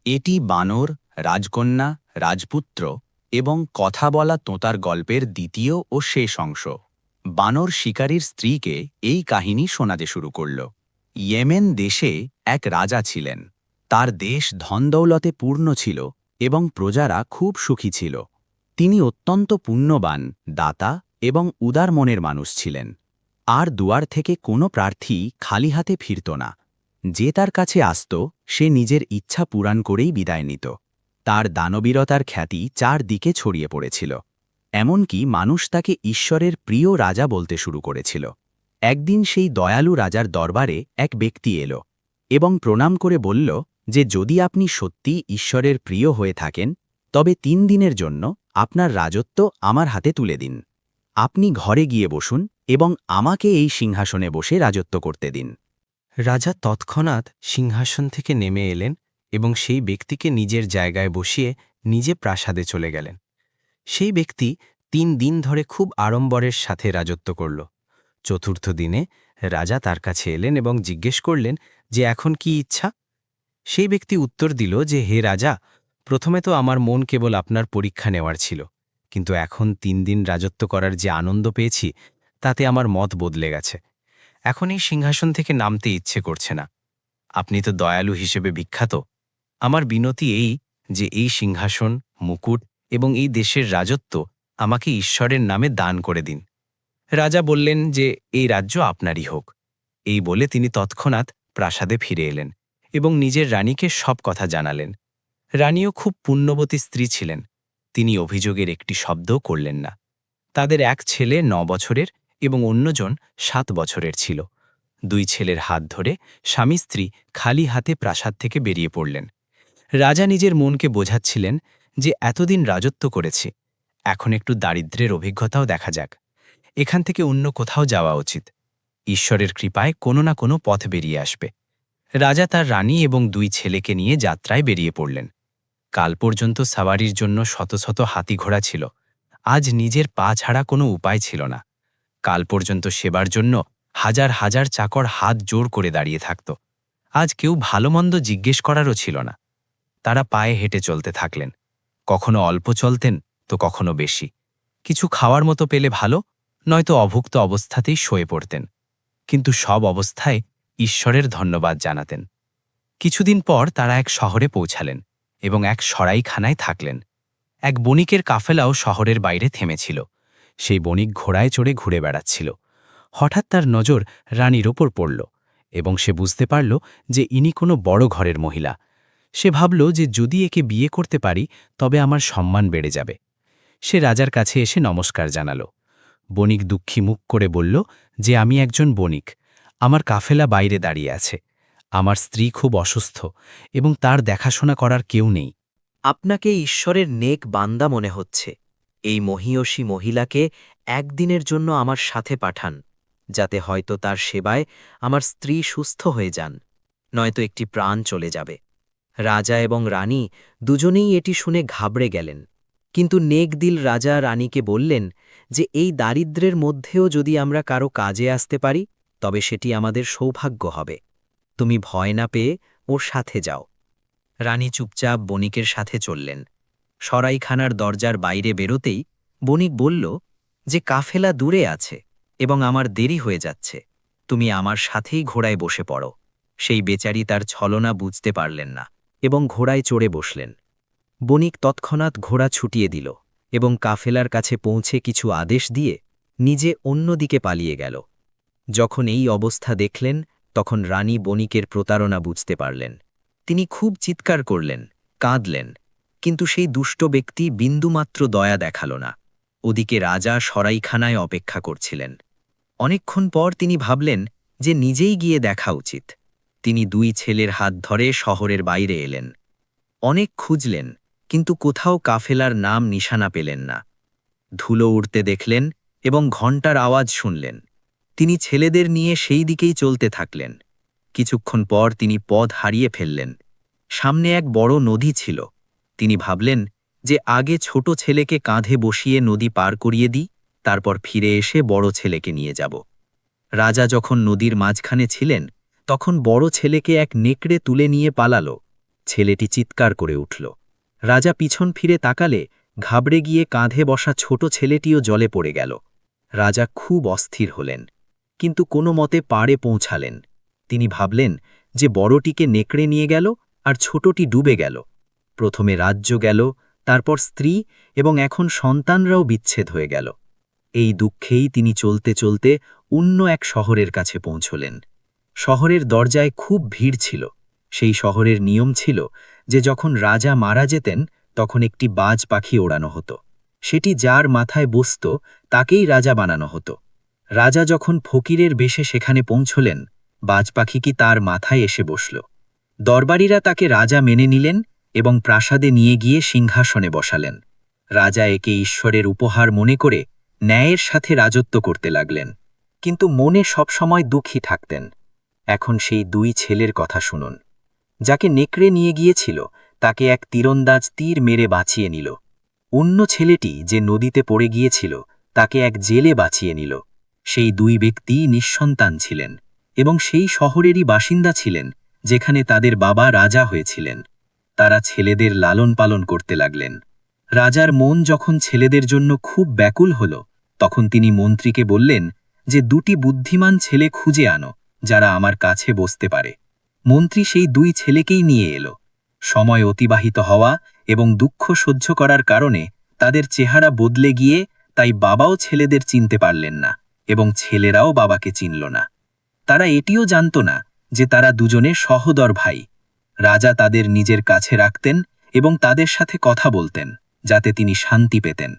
এটি বানর, রাজকন্যা, রাজপুত্র এবং কথা বলা তোতার গল্পের দ্বিতীয় ও শেষ অংশ। বানর শিকারীর স্ত্রীকে এই কাহিনী শোনাতে শুরু করল। ইয়েমেন দেশে এক রাজা ছিলেন। তার দেশ ধনদৌলতে পূর্ণ ছিল এবং প্রজারা খুব সুখী ছিল। তিনি অত্যন্ত পুণ্যবান, দাতা এবং উদার মনের মানুষ ছিলেন। আর দুয়ার থেকে কোনো প্রার্থী খালি হাতে ফিরত না। যে তার কাছে আসত সে নিজের ইচ্ছা পূরণ করেই বিদায় নিত। তার দানবীরতার খ্যাতি চারদিকে ছড়িয়ে পড়েছিল। এমনকি মানুষ তাকে ঈশ্বরের প্রিয় রাজা বলতে শুরু করেছিল। একদিন সেই দয়ালু রাজার দরবারে এক ব্যক্তি এলো এবং প্রণাম করে বলল যে যদি আপনি সত্যি ঈশ্বরের প্রিয় হয়ে থাকেন তবে ৩ দিনের জন্য আপনার রাজত্ব আমার হাতে তুলে দিন। আপনি ঘরে গিয়ে বসুন এবং আমাকে এই সিংহাসনে বসে রাজত্ব করতে দিন। রাজা তৎক্ষণাৎ সিংহাসন থেকে নেমে এলেন এবং সেই ব্যক্তিকে নিজের জায়গায় বসিয়ে নিজে প্রাসাদে চলে গেলেন। সেই ব্যক্তি ৩ দিন ধরে খুব আড়ম্বরের সাথে রাজত্ব করল। চতুর্থ দিনে রাজা তার কাছে এলেন এবং জিজ্ঞেস করলেন যে এখন কি ইচ্ছা। সেই ব্যক্তি উত্তর দিল যে হে রাজা, প্রথমে তো আমার মন কেবল আপনার পরীক্ষা নেওয়ার ছিল, কিন্তু এখন ৩ দিন রাজত্ব করার যে আনন্দ পেয়েছি তাতে আমার মত বদলে গেছে। এখন এই সিংহাসন থেকে নামতে ইচ্ছে করছে না। আপনি তো দয়ালু হিসেবে বিখ্যাত। আমার বিনতি এই যে এই সিংহাসন, মুকুট এবং এই দেশের রাজত্ব আমাকে ঈশ্বরের নামে দান করে দিন। রাজা বললেন যে এই রাজ্য আপনারই হোক। এই বলে তিনি তৎক্ষণাৎ প্রাসাদে ফিরে এলেন এবং নিজের রানীকে সব কথা জানালেন। রানীও খুব পুণ্যবতী স্ত্রী ছিলেন। তিনি অভিযোগের একটি শব্দও করলেন না। তাদের এক ছেলে ৯ বছরের এবং অন্যজন ৭ বছরের ছিল। ২ ছেলের হাত ধরে স্বামী স্ত্রী খালি হাতে প্রাসাদ থেকে বেরিয়ে পড়লেন। রাজা নিজের মনকে বোঝাচ্ছিলেন যে এতদিন রাজত্ব করেছি, এখন একটু দারিদ্র্যের অভিজ্ঞতাও দেখা যাক। এখান থেকে অন্য কোথাও যাওয়া উচিত। ঈশ্বরের কৃপায় কোনো না কোনো পথ বেরিয়ে আসবে। রাজা তার রানী এবং ২ ছেলেকে নিয়ে যাত্রায় বেরিয়ে পড়লেন। কাল পর্যন্ত সাওয়ারির জন্য শত শত হাতি ঘোড়া ছিল। আজ নিজের পা ছাড়া কোনো উপায় ছিল না। কাল পর্যন্ত সেবার জন্য হাজার হাজার চাকর হাত জোর করে দাঁড়িয়ে থাকত। আজ কেউ ভালোমন্দ জিজ্ঞেস করারও ছিল না। তারা পায়ে হেঁটে চলতে থাকলেন। কখনো অল্প চলতেন তো কখনো বেশি। কিছু খাওয়ার মতো পেলে ভালো, নয়তো অভুক্ত অবস্থাতেই শুয়ে পড়তেন। কিন্তু সব অবস্থায় ঈশ্বরের ধন্যবাদ জানাতেন। কিছুদিন পর তারা এক শহরে পৌঁছালেন এবং এক সরাইখানায় থাকলেন। এক বণিকের কাফেলাও শহরের বাইরে থেমেছিল। সেই বণিক ঘোড়ায় চড়ে ঘুরে বেড়াচ্ছিল। হঠাৎ তার নজর রানীর ওপর পড়ল এবং সে বুঝতে পারল যে ইনি কোনো বড় ঘরের মহিলা। সে ভাবল যে যদি একে বিয়ে করতে পারি তবে আমার সম্মান বেড়ে যাবে। সে রাজার কাছে এসে নমস্কার জানাল। বণিক দুঃখী মুখ করে বলল যে আমি একজন বণিক, আমার কাফেলা বাইরে দাঁড়িয়ে আছে। আমার স্ত্রী খুব অসুস্থ এবং তার দেখাশোনা করার কেউ নেই। আপনাকে ঈশ্বরের নেক বান্দা মনে হচ্ছে। এই মহীয়সী মহিলাকে একদিনের জন্য আমার সাথে পাঠান, যাতে হয়তো তার সেবায় আমার স্ত্রী সুস্থ হয়ে যান, নয়তো একটি প্রাণ চলে যাবে। রাজা এবং রানী দুজনেই এটি শুনে ঘাবড়ে গেলেন। কিন্তু নেকদিল রাজা রানীকে বললেন যে এই দারিদ্র্যের মধ্যেও যদি আমরা কারো কাজে আসতে পারি তবে সেটি আমাদের সৌভাগ্য হবে। তুমি ভয় না পেয়ে ওর সাথে যাও। রানী চুপচাপ বণিকের সাথে চললেন। সরাইখানার দরজার বাইরে বেরোতেই বণিক বলল যে কাফেলা দূরে আছে এবং আমার দেরি হয়ে যাচ্ছে, তুমি আমার সাথেই ঘোড়ায় বসে পড়ো। সেই বেচারি তার ছলনা বুঝতে পারলেন না এবং ঘোড়ায় চড়ে বসলেন। বণিক তৎক্ষণাৎ ঘোড়া ছুটিয়ে দিল এবং কাফেলার কাছে পৌঁছে কিছু আদেশ দিয়ে নিজে অন্যদিকে পালিয়ে গেল। যখন এই অবস্থা দেখলেন তখন রানী বণিকের প্রতারণা বুঝতে পারলেন। তিনি খুব চিৎকার করলেন, কাঁদলেন, কিন্তু সেই দুষ্ট ব্যক্তি বিন্দুমাত্র দয়া দেখাল না। ওদিকে রাজা সরাইখানায় অপেক্ষা করছিলেন। অনেকক্ষণ পর তিনি ভাবলেন যে নিজেই গিয়ে দেখা উচিত। তিনি ২ ছেলের হাত ধরে শহরের বাইরে এলেন। অনেক খুঁজলেন, কিন্তু কোথাও কাফেলার নাম নিশানা পেলেন না। ধুলো উড়তে দেখলেন এবং ঘণ্টার আওয়াজ শুনলেন। তিনি ছেলেদের নিয়ে সেই দিকেই চলতে থাকলেন। কিছুক্ষণ পর তিনি পথ হারিয়ে ফেললেন। সামনে এক বড় নদী ছিল। তিনি ভাবলেন যে আগে ছোট ছেলেকে কাঁধে বসিয়ে নদী পার করিয়ে দিই, তারপর ফিরে এসে বড় ছেলেকে নিয়ে যাব। রাজা যখন নদীর মাঝখানে ছিলেন তখন বড় ছেলেকে এক নেকড়ে তুলে নিয়ে পালালো। ছেলেটি চিৎকার করে উঠল। রাজা পিছন ফিরে তাকালে ঘাবড়ে গিয়ে কাঁধে বসা ছোট ছেলেটিও জলে পড়ে গেল। রাজা খুব অস্থির হলেন, কিন্তু কোনো মতে পাড়ে পৌঁছালেন। তিনি ভাবলেন যে বড়টিকে নেকড়ে নিয়ে গেল আর ছোটটি ডুবে গেল। প্রথমে রাজ্য গেল, তারপর স্ত্রী এবং এখন সন্তানরাও বিচ্ছেদ হয়ে গেল। এই দুঃখেই তিনি চলতে চলতে অন্য এক শহরের কাছে পৌঁছলেন। শহরের দরজায় খুব ভিড় ছিল। সেই শহরের নিয়ম ছিল যে যখন রাজা মারা যেতেন তখন একটি বাজ পাখি ওড়ানো হতো। সেটি যার মাথায় বসত তাকেই রাজা বানানো হতো। রাজা যখন ফকিরের বেশে সেখানে পৌঁছলেন, বাজ পাখি কি তার মাথায় এসে বসল। দরবারীরা তাকে রাজা মেনে নিলেন এবং প্রাসাদে নিয়ে গিয়ে সিংহাসনে বসালেন। রাজা একে ঈশ্বরের উপহার মনে করে ন্যায়ের সাথে রাজত্ব করতে লাগলেন, কিন্তু মনে সবসময় দুঃখী থাকতেন। এখন সেই দুই ছেলের কথা শুনুন। যাকে নেকড়ে নিয়ে গিয়েছিল তাকে এক তীরন্দাজ তীর মেরে বাঁচিয়ে নিল। অন্য ছেলেটি যে নদীতে পড়ে গিয়েছিল তাকে এক জেলে বাঁচিয়ে নিল। সেই দুই ব্যক্তি নিঃসন্তান ছিলেন এবং সেই শহরেরই বাসিন্দা ছিলেন যেখানে তাদের বাবা রাজা হয়েছিলেন। তারা ছেলেদের লালন পালন করতে লাগলেন। রাজার মন যখন ছেলেদের জন্য খুব ব্যাকুল হল, তখন তিনি মন্ত্রীকে বললেন যে দুটি বুদ্ধিমান ছেলে খুঁজে আনো যারা আমার কাছে বসতে পারে। মন্ত্রী সেই দুই ছেলেকেই নিয়ে এলো। সময় অতিবাহিত হওয়া এবং দুঃখ সহ্য করার কারণে তাদের চেহারা বদলে গিয়ে তাই বাবাও ছেলেদের চিনতে পারলেন না এবং ছেলেরাও বাবাকে চিনল না। তারা এটিও জানত না যে তারা দুজনে সহোদর ভাই। রাজা তাদের নিজের কাছে রাখতেন এবং তাদের সাথে কথা বলতেন যাতে তিনি শান্তি পেতেন।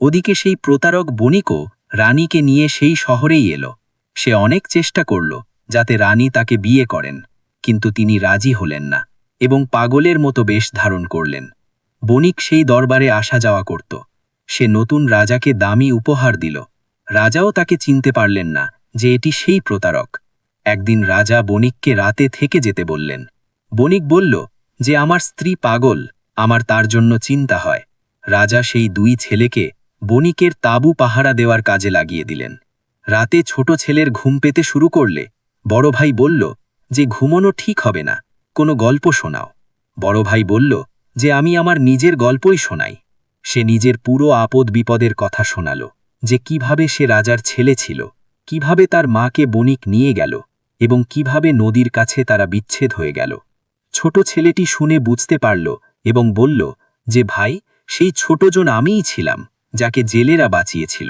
ওদিকে সেই প্রতারক বণিকও রানীকে নিয়ে সেই শহরেই এলো। সে অনেক চেষ্টা করল যাতে রানী তাকে বিয়ে করেন, কিন্তু তিনি রাজি হলেন না এবং পাগলের মতো বেশ ধারণ করলেন। বণিক সেই দরবারে আসা যাওয়া করত। সে নতুন রাজাকে দামি উপহার দিল। রাজাও তাকে চিনতে পারলেন না যে এটি সেই প্রতারক। একদিন রাজা বণিককে রাতে থেকে যেতে বললেন। বণিক বলল যে আমার স্ত্রী পাগল, আমার তার জন্য চিন্তা হয়। রাজা সেই দুই ছেলেকে বণিকের তাঁবু পাহারা দেওয়ার কাজে লাগিয়ে দিলেন। রাতে ছোট ছেলের ঘুম পেতে শুরু করলে বড় ভাই বলল যে ঘুমোনো ঠিক হবে না, কোনো গল্প শোনাও। বড় ভাই বলল যে আমি আমার নিজের গল্পই শোনাই। সে নিজের পুরো আপদ বিপদের কথা শোনাল, যে কিভাবে সে রাজার ছেলে ছিল, কিভাবে তার মাকে বণিক নিয়ে গেল এবং কিভাবে নদীর কাছে তারা বিচ্ছেদ হয়ে গেল। ছোট ছেলেটি শুনে বুঝতে পারল এবং বলল যে ভাই, সেই ছোটজন আমিই ছিলাম যাকে জেলেরা বাঁচিয়েছিল।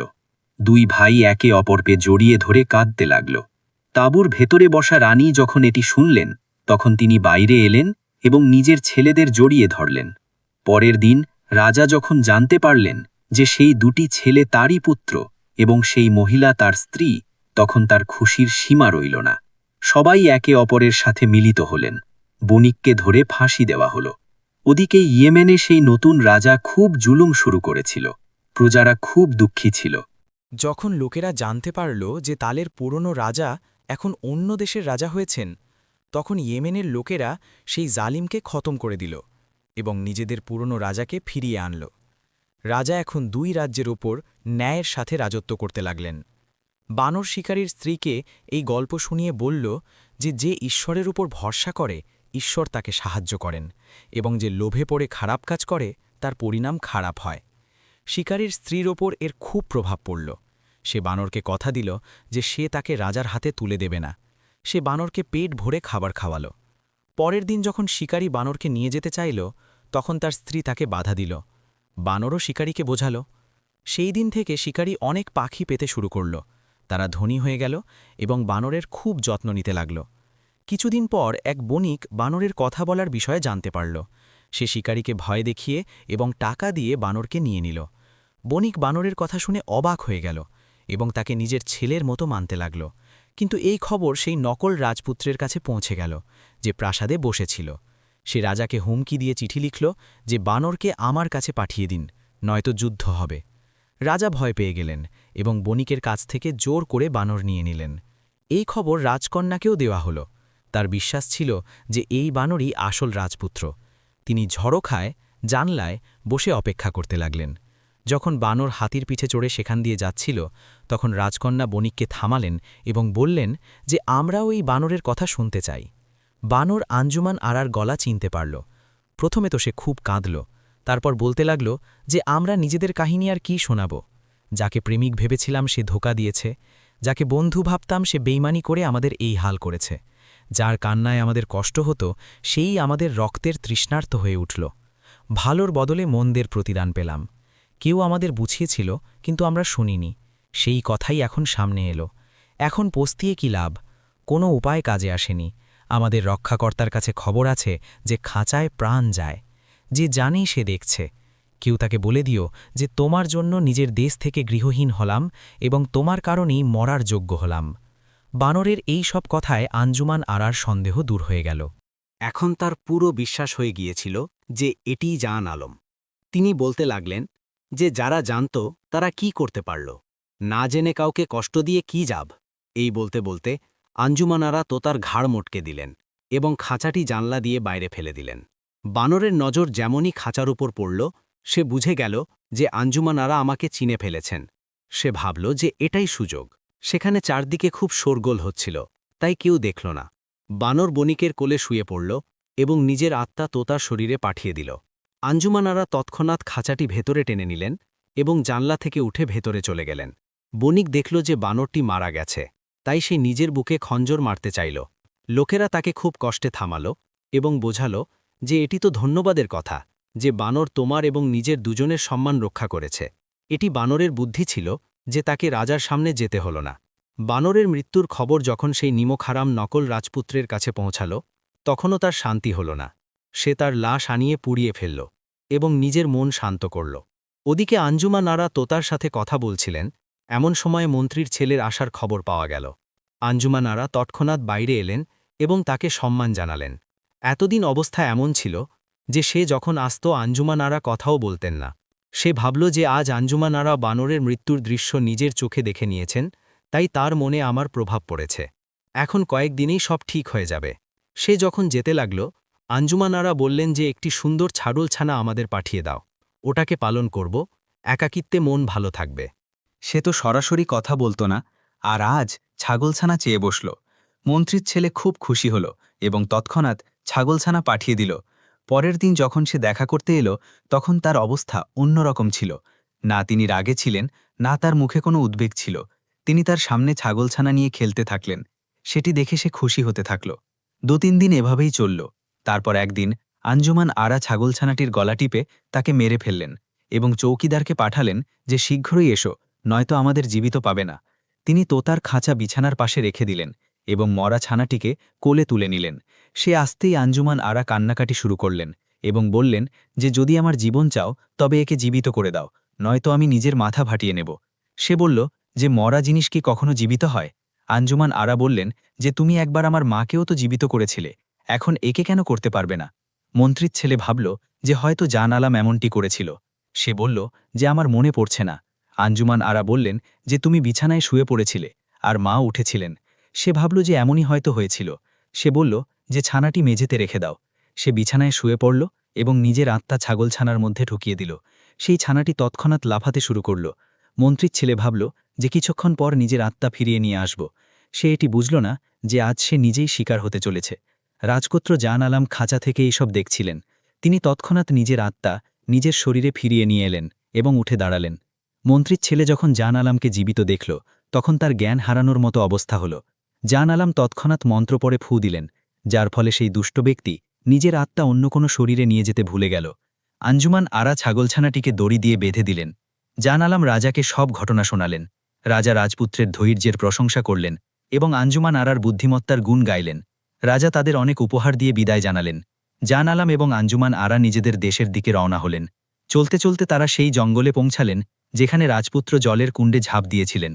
দুই ভাই একে অপরকে জড়িয়ে ধরে কাঁদতে লাগল। তাঁবুর ভেতরে বসা রানী যখন এটি শুনলেন তখন তিনি বাইরে এলেন এবং নিজের ছেলেদের জড়িয়ে ধরলেন। পরের দিন রাজা যখন জানতে পারলেন যে সেই দুটি ছেলে তারই পুত্র এবং সেই মহিলা তার স্ত্রী, তখন তার খুশির সীমা রইল না। সবাই একে অপরের সাথে মিলিত হলেন। বণিককে ধরে ফাঁসি দেওয়া হল। ওদিকে ইয়েমেনে সেই নতুন রাজা খুব জুলুম শুরু করেছিল। প্রজারা খুব দুঃখী ছিল। যখন লোকেরা জানতে পারল যে তালের পুরনো রাজা এখন অন্য দেশের রাজা হয়েছেন, তখন ইয়েমেনের লোকেরা সেই জালিমকে খতম করে দিল এবং নিজেদের পুরনো রাজাকে ফিরিয়ে আনল। রাজা এখন দুই রাজ্যের ওপর ন্যায়ের সাথে রাজত্ব করতে লাগলেন। বানর শিকারীর স্ত্রীকে এই গল্প শুনিয়ে বলল যে যে ঈশ্বরের উপর ভরসা করে ঈশ্বর তাকে সাহায্য করেন এবং যে লোভে পড়ে খারাপ কাজ করে তার পরিণাম খারাপ হয়। শিকারীর স্ত্রীর ওপর এর খুব প্রভাব পড়ল। সে বানরকে কথা দিল যে সে তাকে রাজার হাতে তুলে দেবে না। সে বানরকে পেট ভরে খাবার খাওয়াল। পরের দিন যখন শিকারী বানরকে নিয়ে যেতে চাইল, তখন তার স্ত্রী তাকে বাধা দিল। বানরও শিকারীকে বোঝাল। সেই দিন থেকে শিকারী অনেক পাখি পেতে শুরু করল। তারা ধনী হয়ে গেল এবং বানরের খুব যত্ন নিতে লাগল। কিছুদিন পর এক বণিক বানরের কথা বলার বিষয়ে জানতে পারল। সে শিকারীকে ভয় দেখিয়ে এবং টাকা দিয়ে বানরকে নিয়ে নিল। বণিক বানরের কথা শুনে অবাক হয়ে গেল এবং তাকে নিজের ছেলের মতো মানতে লাগল। কিন্তু এই খবর সেই নকল রাজপুত্রের কাছে পৌঁছে গেল, যে প্রাসাদে বসেছিল। সে রাজাকে হুমকি দিয়ে চিঠি লিখল যে বানরকে আমার কাছে পাঠিয়ে দিন, নয়তো যুদ্ধ হবে। রাজা ভয় পেয়ে গেলেন এবং বণিকের কাছ থেকে জোর করে বানর নিয়ে নিলেন। এই খবর রাজকন্যাকেও দেওয়া হল। তার বিশ্বাস ছিল যে এই বানরই আসল রাজপুত্র। তিনি ঝড়োখায় জানলায় বসে অপেক্ষা করতে লাগলেন। যখন বানর হাতির পিঠে চড়ে সেখান দিয়ে যাচ্ছিল, তখন রাজকন্যা বণিককে থামালেন এবং বললেন যে আমরাও এই বানরের কথা শুনতে চাই। বানর আঞ্জুমান আরার গলা চিনতে পারল। প্রথমে তো সে খুব কাঁদল, তারপর বলতে লাগল যে আমরা নিজেদের কাহিনী আর কি শোনাব। যাকে প্রেমিক ভেবেছিলাম সে ধোঁকা দিয়েছে, যাকে বন্ধু ভাবতাম সে বেইমানি করে আমাদের এই হাল করেছে, যার কান্নায় আমাদের কষ্ট হতো সেই আমাদের রক্তের তৃষ্ণার্ত হয়ে উঠল। ভালোর বদলে মন্দের প্রতিদান পেলাম। কেউ আমাদের বুঝিয়েছিল, কিন্তু আমরা শুনিনি। সেই কথাই এখন সামনে এলো। এখন পস্তিয়ে কি লাভ? কোনো উপায় কাজে আসেনি। আমাদের রক্ষাকর্তার কাছে খবর আছে যে খাঁচায় প্রাণ যায়। যে জানে সে দেখছে। কেউ তাকে বলে দিও যে তোমার জন্য নিজের দেশ থেকে গৃহহীন হলাম এবং তোমার কারণেই মরার যোগ্য হলাম। বানরের এই সব কথায় আঞ্জুমান আরার সন্দেহ দূর হয়ে গেল। এখন তার পুরো বিশ্বাস হয়ে গিয়েছিল যে এটিই জান আলম। তিনি বলতে লাগলেন যে যারা জানত তারা কি করতে পারল, না জেনে কাউকে কষ্ট দিয়ে কি যাব। এই বলতে বলতে আঞ্জুমানারা তোতার ঘাড় মটকে দিলেন এবং খাঁচাটি জানলা দিয়ে বাইরে ফেলে দিলেন। বানরের নজর যেমনই খাঁচার উপর পড়ল, সে বুঝে গেল যে আঞ্জুমানারা আমাকে চিনে ফেলেছেন। সে ভাবল যে এটাই সুযোগ। সেখানে চারদিকে খুব শোরগোল হচ্ছিল, তাই কেউ দেখল না। বানর বণিকের কোলে শুয়ে পড়ল এবং নিজের আত্মা তোতার শরীরে পাঠিয়ে দিল। আঞ্জুমানারা তৎক্ষণাৎ খাঁচাটি ভেতরে টেনে নিলেন এবং জানলা থেকে উঠে ভেতরে চলে গেলেন। বণিক দেখল যে বানরটি মারা গেছে, তাই সে নিজের বুকে খঞ্জর মারতে চাইল। লোকেরা তাকে খুব কষ্টে থামাল এবং বোঝাল যে এটি তো ধন্যবাদের কথা যে বানর তোমার এবং নিজের দুজনের সম্মান রক্ষা করেছে। এটি বানরের বুদ্ধি ছিল যে তাকে রাজার সামনে যেতে হল না। বানরের মৃত্যুর খবর যখন সেই নিমকহারাম নকল রাজপুত্রের কাছে পৌঁছাল, তখনও তার শান্তি হল না। সে তার লাশ আনিয়ে পুড়িয়ে ফেলল এবং নিজের মন শান্ত করল। ওদিকে আঞ্জুমান আরা তোতার সাথে কথা বলছিলেন, এমন সময়ে মন্ত্রীর ছেলের আসার খবর পাওয়া গেল। আঞ্জুমান আরা তৎক্ষণাৎ বাইরে এলেন এবং তাকে সম্মান জানালেন। এতদিন অবস্থা এমন ছিল যে সে যখন আসত আঞ্জুমান আরা কথাও বলতেন না। সে ভাবল যে আজ আঞ্জুমান আরা বানরের মৃত্যুর দৃশ্য নিজের চোখে দেখে নিয়েছেন, তাই তার মনে আমার প্রভাব পড়েছে। এখন কয়েকদিনেই সব ঠিক হয়ে যাবে। সে যখন যেতে লাগল, আঞ্জুমান আরা বললেন যে একটি সুন্দর ছাগলছানা আমাদের পাঠিয়ে দাও, ওটাকে পালন করব, একাকিত্বে মন ভালো থাকবে। সে তো সরাসরি কথা বলতো না, আর আজ ছাগলছানা চেয়ে বসল। মন্ত্রীর ছেলে খুব খুশি হল এবং তৎক্ষণাৎ ছাগলছানা পাঠিয়ে দিল। পরের দিন যখন সে দেখা করতে এলো, তখন তার অবস্থা অন্যরকম ছিল। না তিনি রাগে ছিলেন, না তার মুখে কোনো উদ্বেগ ছিল। তিনি তার সামনে ছাগলছানা নিয়ে খেলতে থাকলেন। সেটি দেখে সে খুশি হতে থাকল। ২-৩ দিন এভাবেই চলল। তারপর একদিন আঞ্জুমান আরা ছাগলছানাটির গলা টিপে তাকে মেরে ফেললেন এবং চৌকিদারকে পাঠালেন যে শীঘ্রই এসো, নয়তো আমাদের জীবিত পাবে না। তিনি তোতার খাঁচা বিছানার পাশে রেখে দিলেন এবং মরা ছানাটিকে কোলে তুলে নিলেন। সে আসতেই আঞ্জুমান আরা কান্নাকাটি শুরু করলেন এবং বললেন যে যদি আমার জীবন চাও তবে একে জীবিত করে দাও, নয়তো আমি নিজের মাথা ফাটিয়ে নেব। সে বলল যে মরা জিনিস কি কখনো জীবিত হয়? আঞ্জুমান আরা বললেন যে তুমি একবার আমার মাকেও তো জীবিত করেছিলে, এখন একে কেন করতে পারবে না? মন্ত্রীর ছেলে ভাবল যে হয়তো জান আলাম এমনটি করেছিল। সে বলল যে আমার মনে পড়ছে না। আঞ্জুমান আরা বললেন যে তুমি বিছানায় শুয়ে পড়েছিলে আর মা উঠেছিলেন। সে ভাবল যে এমনই হয়তো হয়েছিল। সে বলল যে ছানাটি মেঝেতে রেখে দাও। সে বিছানায় শুয়ে পড়ল এবং নিজের আত্মা ছাগলছানার মধ্যে ঢুকিয়ে দিল। সেই ছানাটি তৎক্ষণাৎ লাফাতে শুরু করল। মন্ত্রীর ছেলে ভাবল যে কিছুক্ষণ পর নিজের আত্মা ফিরিয়ে নিয়ে আসব। সে এটি বুঝল না যে আজ সে নিজেই শিকার হতে চলেছে। রাজপুত্র জান আলাম খাঁচা থেকে এইসব দেখছিলেন। তিনি তৎক্ষণাৎ নিজের আত্মা নিজের শরীরে ফিরিয়ে নিয়ে এলেন এবং উঠে দাঁড়ালেন। মন্ত্রীর ছেলে যখন জান আলামকে জীবিত দেখল, তখন তার জ্ঞান হারানোর মতো অবস্থা হল। জান আলাম তৎক্ষণাৎ মন্ত্র পড়ে ফু দিলেন, যার ফলে সেই দুষ্ট ব্যক্তি নিজের আত্মা অন্য কোনো শরীরে নিয়ে যেতে ভুলে গেল। আঞ্জুমান আরা ছাগলছানাটিকে দড়ি দিয়ে বেঁধে দিলেন। জান আলাম রাজাকে সব ঘটনা শোনালেন। রাজা রাজপুত্রের ধৈর্যের প্রশংসা করলেন এবং আঞ্জুমান আরার বুদ্ধিমত্তার গুণ গাইলেন। রাজা তাদের অনেক উপহার দিয়ে বিদায় জানালেন। জান আলাম এবং আঞ্জুমান আরা নিজেদের দেশের দিকে রওনা হলেন। চলতে চলতে তারা সেই জঙ্গলে পৌঁছালেন যেখানে রাজপুত্র জলের কুণ্ডে ঝাঁপ দিয়েছিলেন।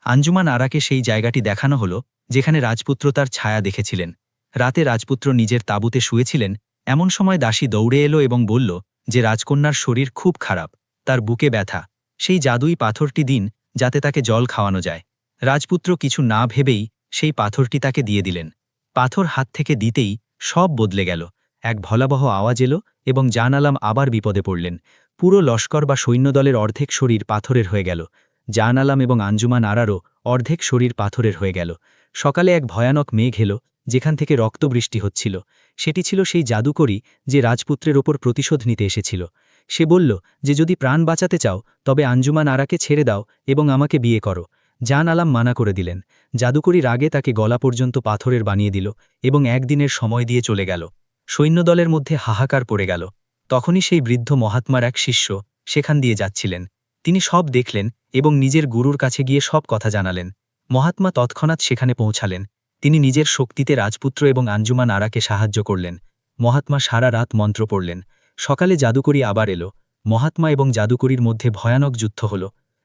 আঞ্জুমান আরাকে সেই জায়গাটি দেখানো হল যেখানে রাজপুত্র তার ছায়া দেখেছিলেন। রাতে রাজপুত্র নিজের তাঁবুতে শুয়েছিলেন, এমন সময় দাসী দৌড়ে এলো এবং বলল যে রাজকন্যার শরীর খুব খারাপ, তার বুকে ব্যথা। সেই জাদুই পাথরটি দিন যাতে তাকে জল খাওয়ানো যায়। রাজপুত্র কিছু না ভেবেই সেই পাথরটি তাকে দিয়ে দিলেন। পাথর হাত থেকে দিতেই সব বদলে গেল। এক ভয়াবহ আওয়াজ এলো এবং জান আলাম আবার বিপদে পড়লেন। পুরো লস্কর বা সৈন্যদলের অর্ধেক শরীর পাথরের হয়ে গেল। জান আলাম এবং আঞ্জুমান আরারও অর্ধেক শরীর পাথরের হয়ে গেল। সকালে এক ভয়ানক মেঘ এলো যেখান থেকে রক্তবৃষ্টি হচ্ছিল। সেটি ছিল সেই জাদুকরী যে রাজপুত্রের ওপর প্রতিশোধ নিতে এসেছিল। সে বলল যে যদি প্রাণ বাঁচাতে চাও তবে আঞ্জুমান আরাকে ছেড়ে দাও এবং আমাকে বিয়ে করো। জান আলাম মানা করে দিলেন। জাদুকরী রাগে তাকে গলা পর্যন্ত পাথরের বানিয়ে দিল এবং একদিনের সময় দিয়ে চলে গেল। সৈন্যদলের মধ্যে হাহাকার পড়ে গেল। তখনই সেই বৃদ্ধ মহাত্মার এক শিষ্য সেখান দিয়ে যাচ্ছিলেন। তিনি সব দেখলেন এবং নিজের গুরুর কাছে গিয়ে সব কথা জানালেন। মহাত্মা তৎক্ষণাৎ সেখানে পৌঁছালেন। তিনি নিজের শক্তিতে রাজপুত্র এবং আঞ্জুমান আরাকে সাহায্য করলেন। মহাত্মা সারা রাত মন্ত্র পড়লেন। সকালে জাদুকরী আবার এলো। মহাত্মা এবং জাদুকরীর মধ্যে ভয়ানক যুদ্ধ হল।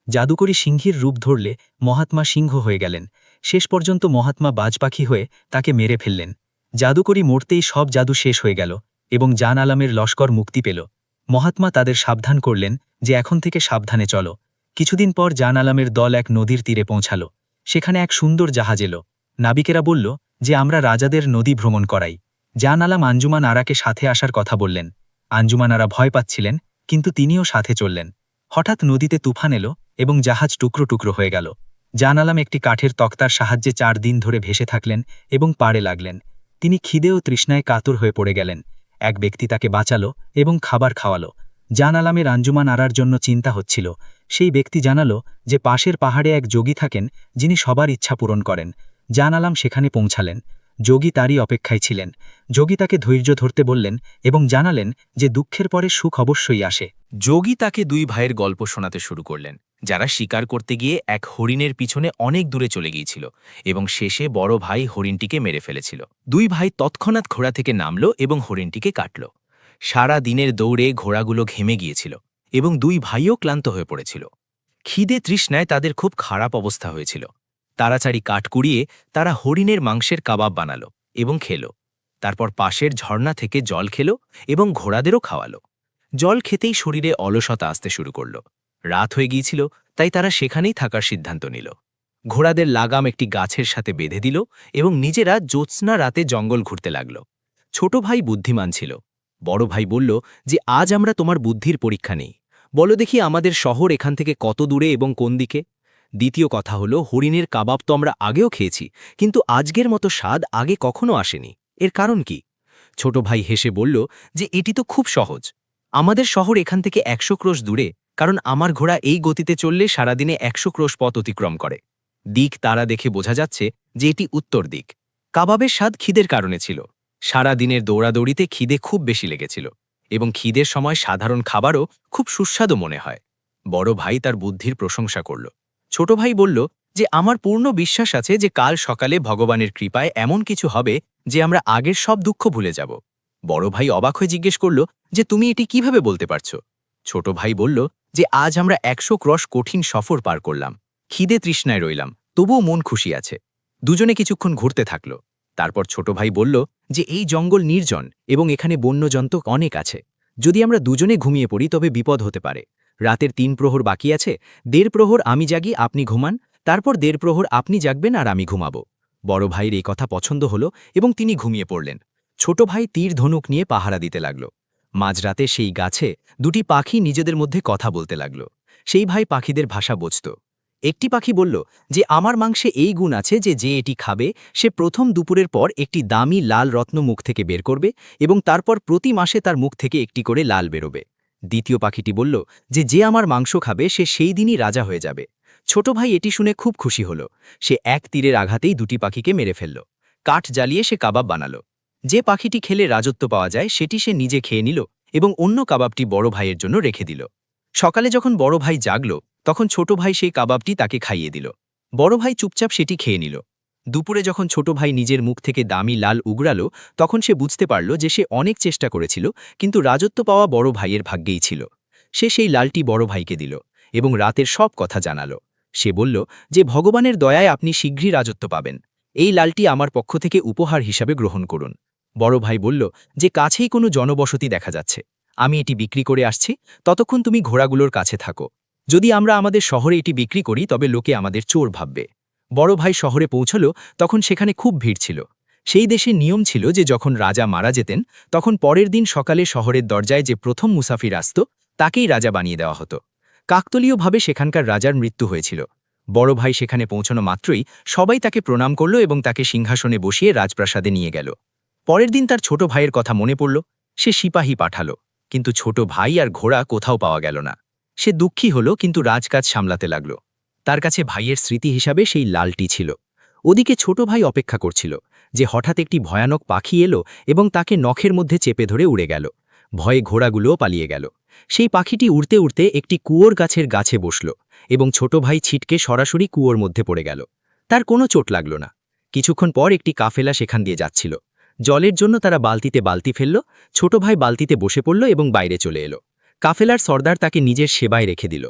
জাদুকরী সিংহীর রূপ ধরলে মহাত্মা সিংহ হয়ে গেলেন। শেষ পর্যন্ত মহাত্মা বাজপাখি হয়ে তাকে মেরে ফেললেন। জাদুকরী মরতেই সব জাদু শেষ হয়ে গেল এবং জান আলামের লস্কর মুক্তি পেল। মহাত্মা তাদের সাবধান করলেন যে এখন থেকে সাবধানে চলো। কিছুদিন পর জান আলামের দল এক নদীর তীরে পৌঁছাল। সেখানে এক সুন্দর জাহাজ এলো। নাবিকেরা বলল যে আমরা রাজাদের নদী ভ্রমণ করাই। জান আলাম আঞ্জুমান আরাকে সাথে আসার কথা বললেন। আঞ্জুমান আরা ভয় পাচ্ছিলেন, কিন্তু তিনিও সাথে চললেন। হঠাৎ নদীতে তুফান এলো এবং জাহাজ টুকরো টুকরো হয়ে গেল। জান আলাম একটি কাঠের তক্তার সাহায্যে 4 দিন ধরে ভেসে থাকলেন এবং পাড়ে লাগলেন। তিনি খিদে ও তৃষ্ণায় কাতর হয়ে পড়ে গেলেন। এক ব্যক্তি তাকে বাঁচালো এবং খাবার খাওয়ালো। জান আলামের আঞ্জুমান আরার জন্য চিন্তা হচ্ছিল। সেই ব্যক্তি জানালো যে পাশের পাহাড়ে এক যোগী থাকেন যিনি সবার ইচ্ছা পূরণ করেন। জান আলাম সেখানে পৌঁছালেন। যোগী তারই অপেক্ষায় ছিলেন। যোগী তাকে ধৈর্য ধরতে বললেন এবং জানালেন যে দুঃখের পরে সুখ অবশ্যই আসে। যোগী তাকে 2 ভাইয়ের গল্প শোনাতে শুরু করলেন, যারা শিকার করতে গিয়ে এক হরিণের পিছনে অনেক দূরে চলে গিয়েছিল এবং শেষে বড় ভাই হরিণটিকে মেরে ফেলেছিল। 2 ভাই তৎক্ষণাৎ ঘোড়া থেকে নামল এবং হরিণটিকে কাটল। সারা দিনের দৌড়ে ঘোড়াগুলো ঘেমে গিয়েছিল এবং 2 ভাইও ক্লান্ত হয়ে পড়েছিল। খিদে তৃষ্ণায় তাদের খুব খারাপ অবস্থা হয়েছিল। তাড়াতাড়ি কাঠ কুড়িয়ে তারা হরিণের মাংসের কাবাব বানালো এবং খেল। তারপর পাশের ঝর্ণা থেকে জল খেল এবং ঘোড়াদেরও খাওয়ালো। জল খেতেই শরীরে অলসতা আসতে শুরু করল। রাত হয়ে গিয়েছিল, তাই তারা সেখানেই থাকার সিদ্ধান্ত নিল। ঘোড়াদের লাগাম একটি গাছের সাথে বেঁধে দিল এবং নিজেরা জ্যোৎস্না রাতে জঙ্গল ঘুরতে লাগল। ছোট ভাই বুদ্ধিমান ছিল। বড় ভাই বলল যে আজ আমরা তোমার বুদ্ধির পরীক্ষা নেই। বলো দেখি আমাদের শহর এখান থেকে কত দূরে এবং কোন দিকে। দ্বিতীয় কথা হলো হরিণের কাবাব তো আমরা আগেও খেয়েছি, কিন্তু আজকের মতো স্বাদ আগে কখনো আসেনি। এর কারণ কি? ছোট ভাই হেসে বলল যে এটি তো খুব সহজ। আমাদের শহর এখান থেকে 100 ক্রোশ দূরে, কারণ আমার ঘোড়া এই গতিতে চললে সারাদিনে 100 ক্রোশ পথ অতিক্রম করে। দিক তারা দেখে বোঝা যাচ্ছে যে এটি উত্তর দিক। কাবাবের স্বাদ খিদের কারণে ছিল। সারা দিনের দৌড়াদৌড়িতে খিদে খুব বেশি লেগেছিল এবং খিদের সময় সাধারণ খাবারও খুব সুস্বাদু মনে হয়। বড় ভাই তার বুদ্ধির প্রশংসা করল। ছোট ভাই বলল যে আমার পূর্ণ বিশ্বাস আছে যে কাল সকালে ভগবানের কৃপায় এমন কিছু হবে যে আমরা আগের সব দুঃখ ভুলে যাব। বড় ভাই অবাক হয়ে জিজ্ঞেস করল যে তুমি এটি কিভাবে বলতে পারছো? ছোট ভাই বলল যে আজ আমরা 100 ক্রোশ কঠিন সফর পার করলাম, খিদে তৃষ্ণায় রইলাম, তবুও মন খুশি আছে। দুজনে কিছুক্ষণ ঘুরতে থাকল। তারপর ছোট ভাই বলল যে এই জঙ্গল নির্জন এবং এখানে বন্যজন্তু অনেক আছে। যদি আমরা দুজনে ঘুমিয়ে পড়ি তবে বিপদ হতে পারে। রাতের 3 প্রহর বাকি আছে। 1.5 প্রহর আমি জাগি, আপনি ঘুমান। তারপর 1.5 প্রহর আপনি জাগবেন আর আমি ঘুমাবো। বড় ভাইয়ের এই কথা পছন্দ হলো এবং তিনি ঘুমিয়ে পড়লেন। ছোট ভাই তীর ধনুক নিয়ে পাহারা দিতে লাগল। মাঝরাতে সেই গাছে 2টি পাখি নিজেদের মধ্যে কথা বলতে লাগল। সেই ভাই পাখিদের ভাষা বুঝত। একটি পাখি বলল যে আমার মাংসে এই গুণ আছে যে যে এটি খাবে সে প্রথম দুপুরের পর একটি দামি লাল রত্ন মুখ থেকে বের করবে এবং তারপর প্রতি মাসে তার মুখ থেকে একটি করে লাল বেরোবে। দ্বিতীয় পাখিটি বলল যে যে আমার মাংস খাবে সে সেই দিনই রাজা হয়ে যাবে। ছোট ভাই এটি শুনে খুব খুশি হল। সে এক তীরের আঘাতেই 2টি পাখিকে মেরে ফেলল। কাঠ জ্বালিয়ে সে কাবাব বানালো। যে পাখিটি খেলে রাজত্ব পাওয়া যায় সেটি সে নিজে খেয়ে নিল এবং অন্য কাবাবটি বড় ভাইয়ের জন্য রেখে দিল। সকালে যখন বড় ভাই জাগল তখন ছোট ভাই সেই কাবাবটি তাকে খাইয়ে দিল। বড় ভাই চুপচাপ সেটি খেয়ে নিল। দুপুরে যখন ছোট ভাই নিজের মুখ থেকে দামি লাল উগড়ালো তখন সে বুঝতে পারল যে সে অনেক চেষ্টা করেছিল, কিন্তু রাজত্ব পাওয়া বড় ভাইয়ের ভাগ্যেই ছিল। সে সেই লালটি বড় ভাইকে দিল এবং রাতের সব কথা জানালো। সে বলল যে ভগবানের দয়ায় আপনি শীঘ্রই রাজত্ব পাবেন। এই লালটি আমার পক্ষ থেকে উপহার হিসাবে গ্রহণ করুন। বড় ভাই বলল যে কাছেই কোনো জনবসতি দেখা যাচ্ছে, আমি এটি বিক্রি করে আসছি, ততক্ষণ তুমি ঘোড়াগুলোর কাছে থাকো। যদি আমরা আমাদের শহরে এটি বিক্রি করি তবে লোকে আমাদের চোর ভাববে। বড় ভাই শহরে পৌঁছল তখন সেখানে খুব ভিড় ছিল। সেই দেশে নিয়ম ছিল যে যখন রাজা মারা যেতেন তখন পরের দিন সকালে শহরের দরজায় যে প্রথম মুসাফির আসত তাকেই রাজা বানিয়ে দেওয়া হতো। কাকতলীয়ভাবে সেখানকার রাজার মৃত্যু হয়েছিল। বড় ভাই সেখানে পৌঁছানো মাত্রই সবাই তাকে প্রণাম করল এবং তাকে সিংহাসনে বসিয়ে রাজপ্রাসাদে নিয়ে গেল। পরের দিন তার ছোট ভাইয়ের কথা মনে পড়ল। সে সিপাহী পাঠালো, কিন্তু ছোট ভাই আর ঘোড়া কোথাও পাওয়া গেল না। সে দুঃখী হল, কিন্তু রাজকাজ সামলাতে লাগল। তার কাছে ভাইয়ের স্মৃতি হিসাবে সেই লালটি ছিল। ওদিকে ছোট ভাই অপেক্ষা করছিল যে হঠাৎ একটি ভয়ানক পাখি এলো এবং তাকে নখের মধ্যে চেপে ধরে উড়ে গেল। ভয়ে ঘোড়াগুলোও পালিয়ে গেল। সেই পাখিটি উড়তে উড়তে একটি কুয়োর গাছের গাছে বসল এবং ছোট ভাই ছিটকে সরাসরি কুয়োর মধ্যে পড়ে গেল। তার কোনো চোট লাগল না। কিছুক্ষণ পর একটি কাফেলা সেখান দিয়ে যাচ্ছিল। জলের জন্য তারা বালতিতে বালতি ফেলল। ছোট ভাই বালতিতে বসে পড়ল এবং বাইরে চলে এলো। কাফেলার সর্দার তাকে নিজের সেবায় রেখে দিল।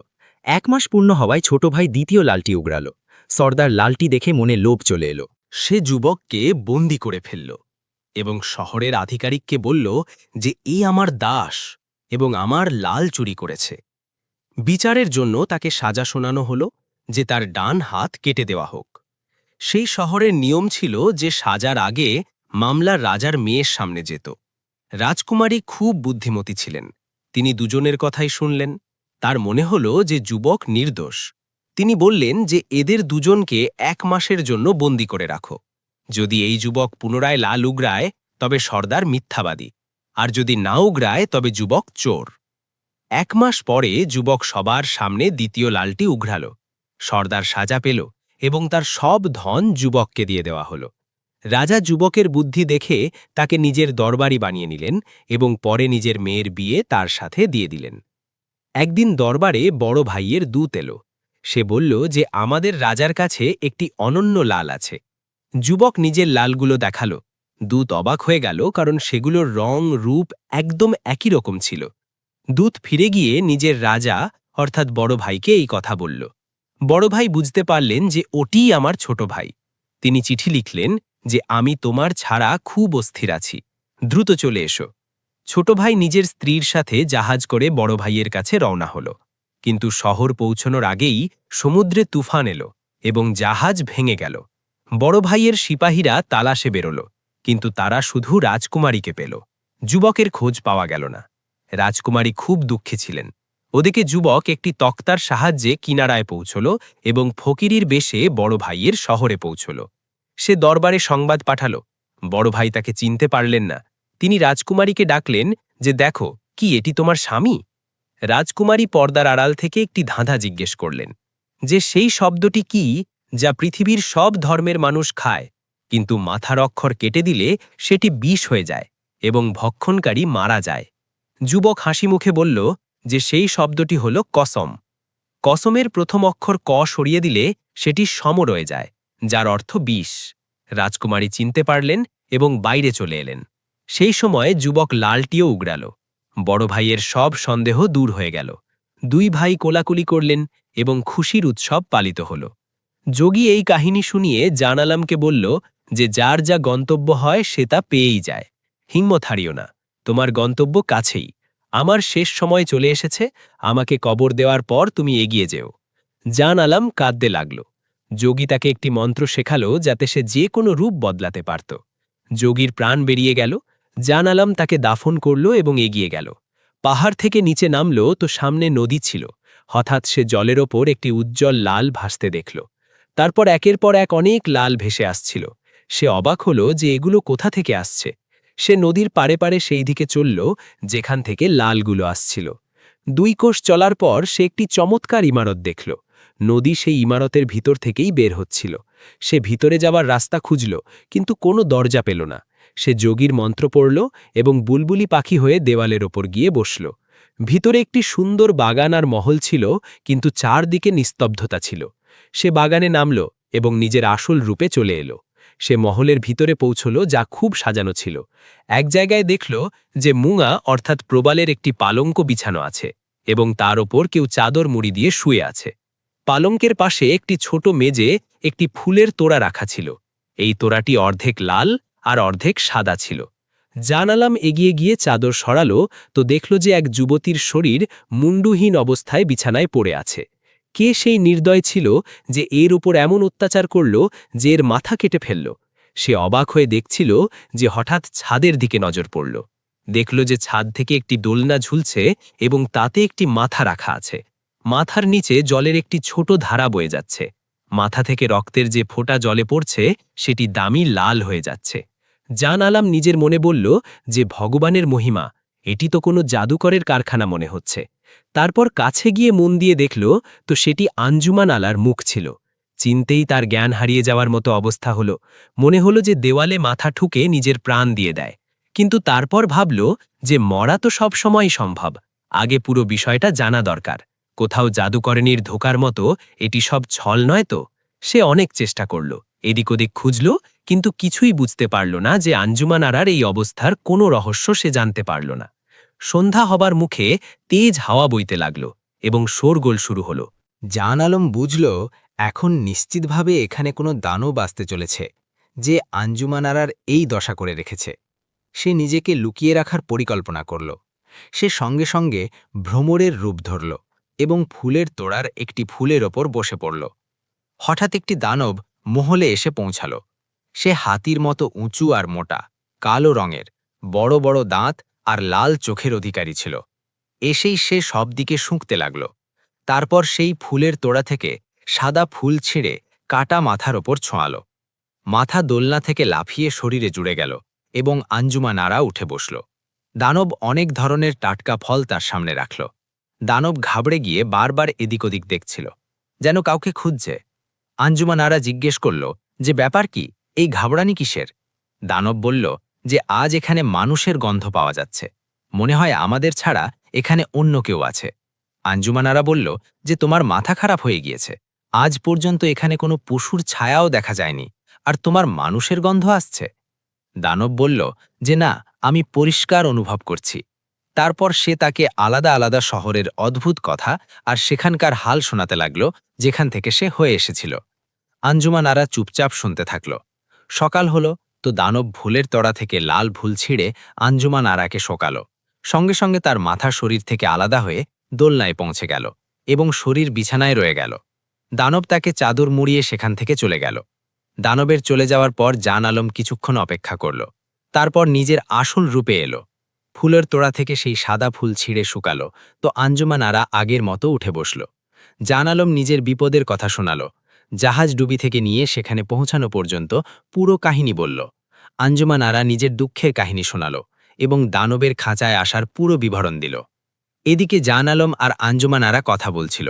1 মাস পূর্ণ হওয়ায় ছোট ভাই দ্বিতীয় লালটি উগড়াল। সর্দার লালটি দেখে মনে লোভ চলে এলো। সে যুবককে বন্দি করে ফেলল এবং শহরের আধিকারিককে বলল যে এই আমার দাস এবং আমার লাল চুরি করেছে। বিচারের জন্য তাকে সাজা শোনানো হলো যে তার ডান হাত কেটে দেওয়া হোক। সেই শহরের নিয়ম ছিল যে সাজার আগে মামলা রাজার মেয়ের সামনে যেত। রাজকুমারী খুব বুদ্ধিমতী ছিলেন। তিনি দুজনের কথাই শুনলেন। তার মনে হল যে যুবক নির্দোষ। তিনি বললেন যে এদের দুজনকে 1 মাসের জন্য বন্দী করে রাখো। যদি এই যুবক পুনরায় লাল উগড়ায় তবে সর্দার মিথ্যাবাদী, আর যদি না উগড়ায় তবে যুবক চোর। 1 মাস পরে যুবক সবার সামনে দ্বিতীয় লালটি উগড়াল। সর্দার সাজা পেল এবং তার সব ধন যুবককে দিয়ে দেওয়া হল। রাজা যুবকের বুদ্ধি দেখে তাকে নিজের দরবারি বানিয়ে নিলেন এবং পরে নিজের মেয়ের বিয়ে তার সাথে দিয়ে দিলেন। একদিন দরবারে বড় ভাইয়ের দূত এলো। সে বলল যে আমাদের রাজার কাছে একটি অনন্য লাল আছে। যুবক নিজের লালগুলো দেখালো। দূত অবাক হয়ে গেল, কারণ সেগুলোর রং রূপ একদম একই রকম ছিল। দূত ফিরে গিয়ে নিজের রাজা অর্থাৎ বড় ভাইকে এই কথা বলল। বড় ভাই বুঝতে পারলেন যে ওটিই আমার ছোট ভাই। তিনি চিঠি লিখলেন যে আমি তোমার ছাড়া খুব অস্থির আছি, দ্রুত চলে এসো। ছোট ভাই নিজের স্ত্রীর সাথে জাহাজ করে বড় ভাইয়ের কাছে রওনা হল। কিন্তু শহর পৌঁছনোর আগেই সমুদ্রে তুফান এলো এবং জাহাজ ভেঙে গেল। বড় ভাইয়ের সিপাহীরা তালাশে বেরোল, কিন্তু তারা শুধু রাজকুমারীকে পেল। যুবকের খোঁজ পাওয়া গেল না। রাজকুমারী খুব দুঃখী ছিলেন। ওদিকে যুবক একটি তক্তার সাহায্যে কিনারায় পৌঁছল এবং ফকিরির বেশে বড় ভাইয়ের শহরে পৌঁছল। সে দরবারে সংবাদ পাঠাল। বড় ভাই তাকে চিনতে পারলেন না। তিনি রাজকুমারীকে ডাকলেন যে দেখো, কি এটি তোমার স্বামী? রাজকুমারী পর্দার আড়াল থেকে একটি ধাঁধা জিজ্ঞেস করলেন যে সেই শব্দটি কি যা পৃথিবীর সব ধর্মের মানুষ খায়, কিন্তু মাথার অক্ষর কেটে দিলে সেটি বিষ হয়ে যায় এবং ভক্ষণকারী মারা যায়। যুবক হাসি মুখে বলল যে সেই শব্দটি হল কসম। কসমের প্রথম অক্ষর ক সরিয়ে দিলে সেটি সম রয়ে যায়, যার অর্থ বিষ। রাজকুমারী চিনতে পারলেন এবং বাইরে চলে এলেন। সেই সময় যুবক লালটিও উগড়াল। বড় ভাইয়ের সব সন্দেহ দূর হয়ে গেল। 2 ভাই কোলাকুলি করলেন এবং খুশির উৎসব পালিত হল। যোগী এই কাহিনী শুনিয়ে জান আলমকে বলল যে যার যা গন্তব্য হয় সে তা পেয়েই যায়। হিম্মত হারিও না, তোমার গন্তব্য কাছেই। আমার শেষ সময় চলে এসেছে, আমাকে কবর দেওয়ার পর তুমি এগিয়ে যেও। জান আলম কাঁদতে লাগল। যোগী তাকে একটি মন্ত্র শেখালো যাতে সে যে কোনো রূপ বদলাতে পারত। যোগীর প্রাণ বেরিয়ে গেল। জান আলম তাকে দাফন করল এবং এগিয়ে গেল। পাহাড় থেকে নিচে নামল তো সামনে নদী ছিল। হঠাৎ সে জলের ওপর একটি উজ্জ্বল লাল ভাসতে দেখল। তারপর একের পর এক অনেক লাল ভেসে আসছিল। সে অবাক হল যে এগুলো কোথা থেকে আসছে। সে নদীর পাড়ে পাড়ে সেই দিকে চলল যেখান থেকে লালগুলো আসছিল। 2 কোষ চলার পর সে একটি চমৎকার ইমারত দেখল। নদী সেই ইমারতের ভিতর থেকেই বের হচ্ছিল। সে ভিতরে যাওয়ার রাস্তা খুঁজল, কিন্তু কোনো দরজা পেল না। সে যোগীর মন্ত্র পড়ল এবং বুলবুলি পাখি হয়ে দেওয়ালের ওপর গিয়ে বসল। ভিতরে একটি সুন্দর বাগান আর মহল ছিল, কিন্তু চারদিকে নিস্তব্ধতা ছিল। সে বাগানে নামল এবং নিজের আসল রূপে চলে এলো। সে মহলের ভিতরে পৌঁছল, যা খুব সাজানো ছিল। এক জায়গায় দেখল যে মুঙা অর্থাৎ প্রবালের একটি পালঙ্ক বিছানো আছে এবং তার ওপর কেউ চাদর মুড়ি দিয়ে শুয়ে আছে। পালঙ্কের পাশে একটি ছোট মেজে একটি ফুলের তোড়া রাখা ছিল। এই তোড়াটি অর্ধেক লাল আর অর্ধেক সাদা ছিল। জান আলম এগিয়ে গিয়ে চাদর সরালো তো দেখল যে এক যুবতীর শরীর মুন্ডুহীন অবস্থায় বিছানায় পড়ে আছে। কে সেই নির্দয় ছিল যে এর উপর এমন অত্যাচার করল যে এর মাথা কেটে ফেলল? সে অবাক হয়ে দেখছিল যে হঠাৎ ছাদের দিকে নজর পড়ল। দেখল যে ছাদ থেকে একটি দোলনা ঝুলছে এবং তাতে একটি মাথা রাখা আছে। মাথার নিচে জলের একটি ছোট ধারা বয়ে যাচ্ছে। মাথা থেকে রক্তের যে ফোঁটা জলে পড়ছে সেটি দামি লাল হয়ে যাচ্ছে। জান আলাম নিজের মনে বলল যে ভগবানের মহিমা, এটি তো কোনো জাদুকরের কারখানা মনে হচ্ছে। তারপর কাছে গিয়ে মন দিয়ে দেখল তো সেটি আঞ্জুমান আলার মুখ ছিল। চিনতেই তার জ্ঞান হারিয়ে যাওয়ার মতো অবস্থা হলো। মনে হলো যে দেওয়ালে মাথা ঠুকে নিজের প্রাণ দিয়ে দেয়। কিন্তু তারপর ভাবল যে মরা তো সব সময়ই সম্ভব, আগে পুরো বিষয়টা জানা দরকার। কোথাও জাদুকরণীর ধোকার মতো এটি সব ছল নয় তো? সে অনেক চেষ্টা করল, এদিক ওদিক খুঁজল, কিন্তু কিছুই বুঝতে পারল না যে আঞ্জুমান আরার এই অবস্থার কোনো রহস্য সে জানতে পারল না। সন্ধ্যা হবার মুখে তেজ হাওয়া বইতে লাগল এবং শোরগোল শুরু হলো। জান আলম বুঝল এখন নিশ্চিতভাবে এখানে কোনো দানব আসতে চলেছে, যে আঞ্জুমান আরার এই দশা করে রেখেছে। সে নিজেকে লুকিয়ে রাখার পরিকল্পনা করল। সে সঙ্গে সঙ্গে ভ্রমরের রূপ ধরল এবং ফুলের তোড়ার একটি ফুলের ওপর বসে পড়ল। হঠাৎ একটি দানব মহলে এসে পৌঁছাল। সে হাতির মতো উঁচু আর মোটা, কালো রঙের, বড় বড় দাঁত আর লাল চোখের অধিকারী ছিল। এসেই সে সব দিকে শুঁকতে লাগল। তারপর সেই ফুলের তোড়া থেকে সাদা ফুল ছিঁড়ে কাটা মাথার ওপর ছোঁয়াল। মাথা দোলনা থেকে লাফিয়ে শরীরে জুড়ে গেল এবং আঞ্জুমান আরা উঠে বসল। দানব অনেক ধরনের টাটকা ফল তার সামনে রাখল। দানব ঘাবড়ে গিয়ে বারবার এদিক ওদিক দেখছিল, যেন কাউকে খুঁজছে। আঞ্জুমান আরা জিজ্ঞেস করল যে ব্যাপার কি, এই ঘাবড়ানি কিসের? দানব বলল যে আজ এখানে মানুষের গন্ধ পাওয়া যাচ্ছে, মনে হয় আমাদের ছাড়া এখানে অন্য কেউ আছে। আঞ্জুমান আরা বলল যে তোমার মাথা খারাপ হয়ে গিয়েছে, আজ পর্যন্ত এখানে কোনো পশুর ছায়াও দেখা যায়নি, আর তোমার মানুষের গন্ধ আসছে। দানব বলল যে না, আমি পরিষ্কার অনুভব করছি। তারপর সে তাকে আলাদা আলাদা শহরের অদ্ভুত কথা আর সেখানকার হাল শোনাতে লাগল, যেখান থেকে সে হয়ে এসেছিল। আঞ্জুমান আরা চুপচাপ শুনতে থাকল। সকাল হলো তো দানব ফুলের তড়া থেকে লাল ফুল ছিঁড়ে আঞ্জুমান আরাকে শোকাল। সঙ্গে সঙ্গে তার মাথা শরীর থেকে আলাদা হয়ে দোলনায় পৌঁছে গেল এবং শরীর বিছানায় রয়ে গেল। দানব তাকে চাদর মুড়িয়ে সেখান থেকে চলে গেল। দানবের চলে যাওয়ার পর জান আলম কিছুক্ষণ অপেক্ষা করল। তারপর নিজের আসল রূপে এলো। ফুলের তোড়া থেকে সেই সাদা ফুল ছিঁড়ে শুকাল তো আঞ্জুমান আরা আগের মতো উঠে বসল। জান আলম নিজের বিপদের কথা শোনাল। জাহাজ ডুবি থেকে নিয়ে সেখানে পৌঁছানো পর্যন্ত পুরো কাহিনী বলল। আঞ্জুমান আরা নিজের দুঃখের কাহিনী শোনাল এবং দানবের খাঁচায় আসার পুরো বিবরণ দিল। এদিকে জান আলম আর আঞ্জুমান আরা কথা বলছিল।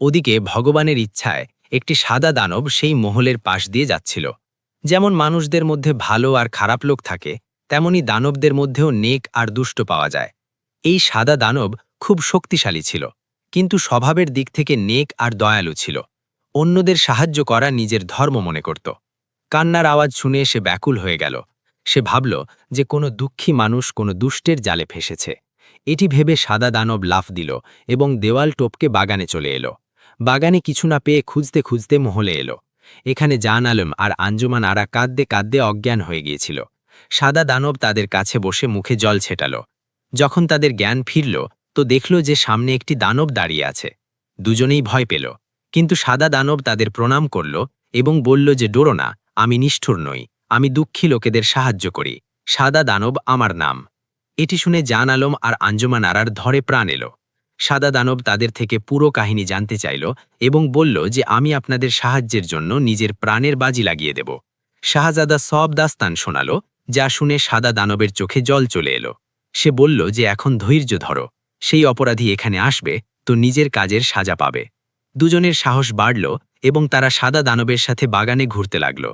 ওদিকে ভগবানের ইচ্ছায় একটি সাদা দানব সেই মহলের পাশ দিয়ে যাচ্ছিল। যেমন মানুষদের মধ্যে ভালো আর খারাপ লোক থাকে, তেমনি দানবদের মধ্যেও নেক আর দুষ্ট পাওয়া যায়। এই সাদা দানব খুব শক্তিশালী ছিল, কিন্তু স্বভাবের দিক থেকে নেক আর দয়ালু ছিল। অন্যদের সাহায্য করা নিজের ধর্ম মনে করত। কান্নার আওয়াজ শুনে সে ব্যাকুল হয়ে গেল। সে ভাবল যে কোনো দুঃখী মানুষ কোনো দুষ্টের জালে ফেসেছে। এটি ভেবে সাদা দানব লাফ দিল এবং দেওয়াল টপকে বাগানে চলে এলো। বাগানে কিছু না পেয়ে খুঁজতে খুঁজতে মহলে এলো। এখানে জান আলম আর আঞ্জুমান আরা কাঁদতে কাঁদতে অজ্ঞান হয়ে গিয়েছিল। সাদা দানব তাদের কাছে বসে মুখে জল ছেটাল। যখন তাদের জ্ঞান ফিরল তো দেখল যে সামনে একটি দানব দাঁড়িয়ে আছে। দুজনেই ভয় পেল, কিন্তু সাদা দানব তাদের প্রণাম করল এবং বলল যে ডোরো না, আমি নিষ্ঠুর নই, আমি দুঃখী লোকেদের সাহায্য করি। সাদা দানব আমার নাম। এটি শুনে জান আলম আর আঞ্জুমান আরার ধরে প্রাণ এলো। সাদা দানব তাদের থেকে পুরো কাহিনী জানতে চাইল এবং বলল যে আমি আপনাদের সাহায্যের জন্য নিজের প্রাণের বাজি লাগিয়ে দেব। শাহজাদা সব দাস্তান শোনাল, যা শুনে সাদা দানবের চোখে জল চলে এলো। সে বলল যে এখন ধৈর্য ধরো, সেই অপরাধী এখানে আসবে তো নিজের কাজের সাজা পাবে। দুজনের সাহস বাড়ল এবং তারা সাদা দানবের সাথে বাগানে ঘুরতে লাগল।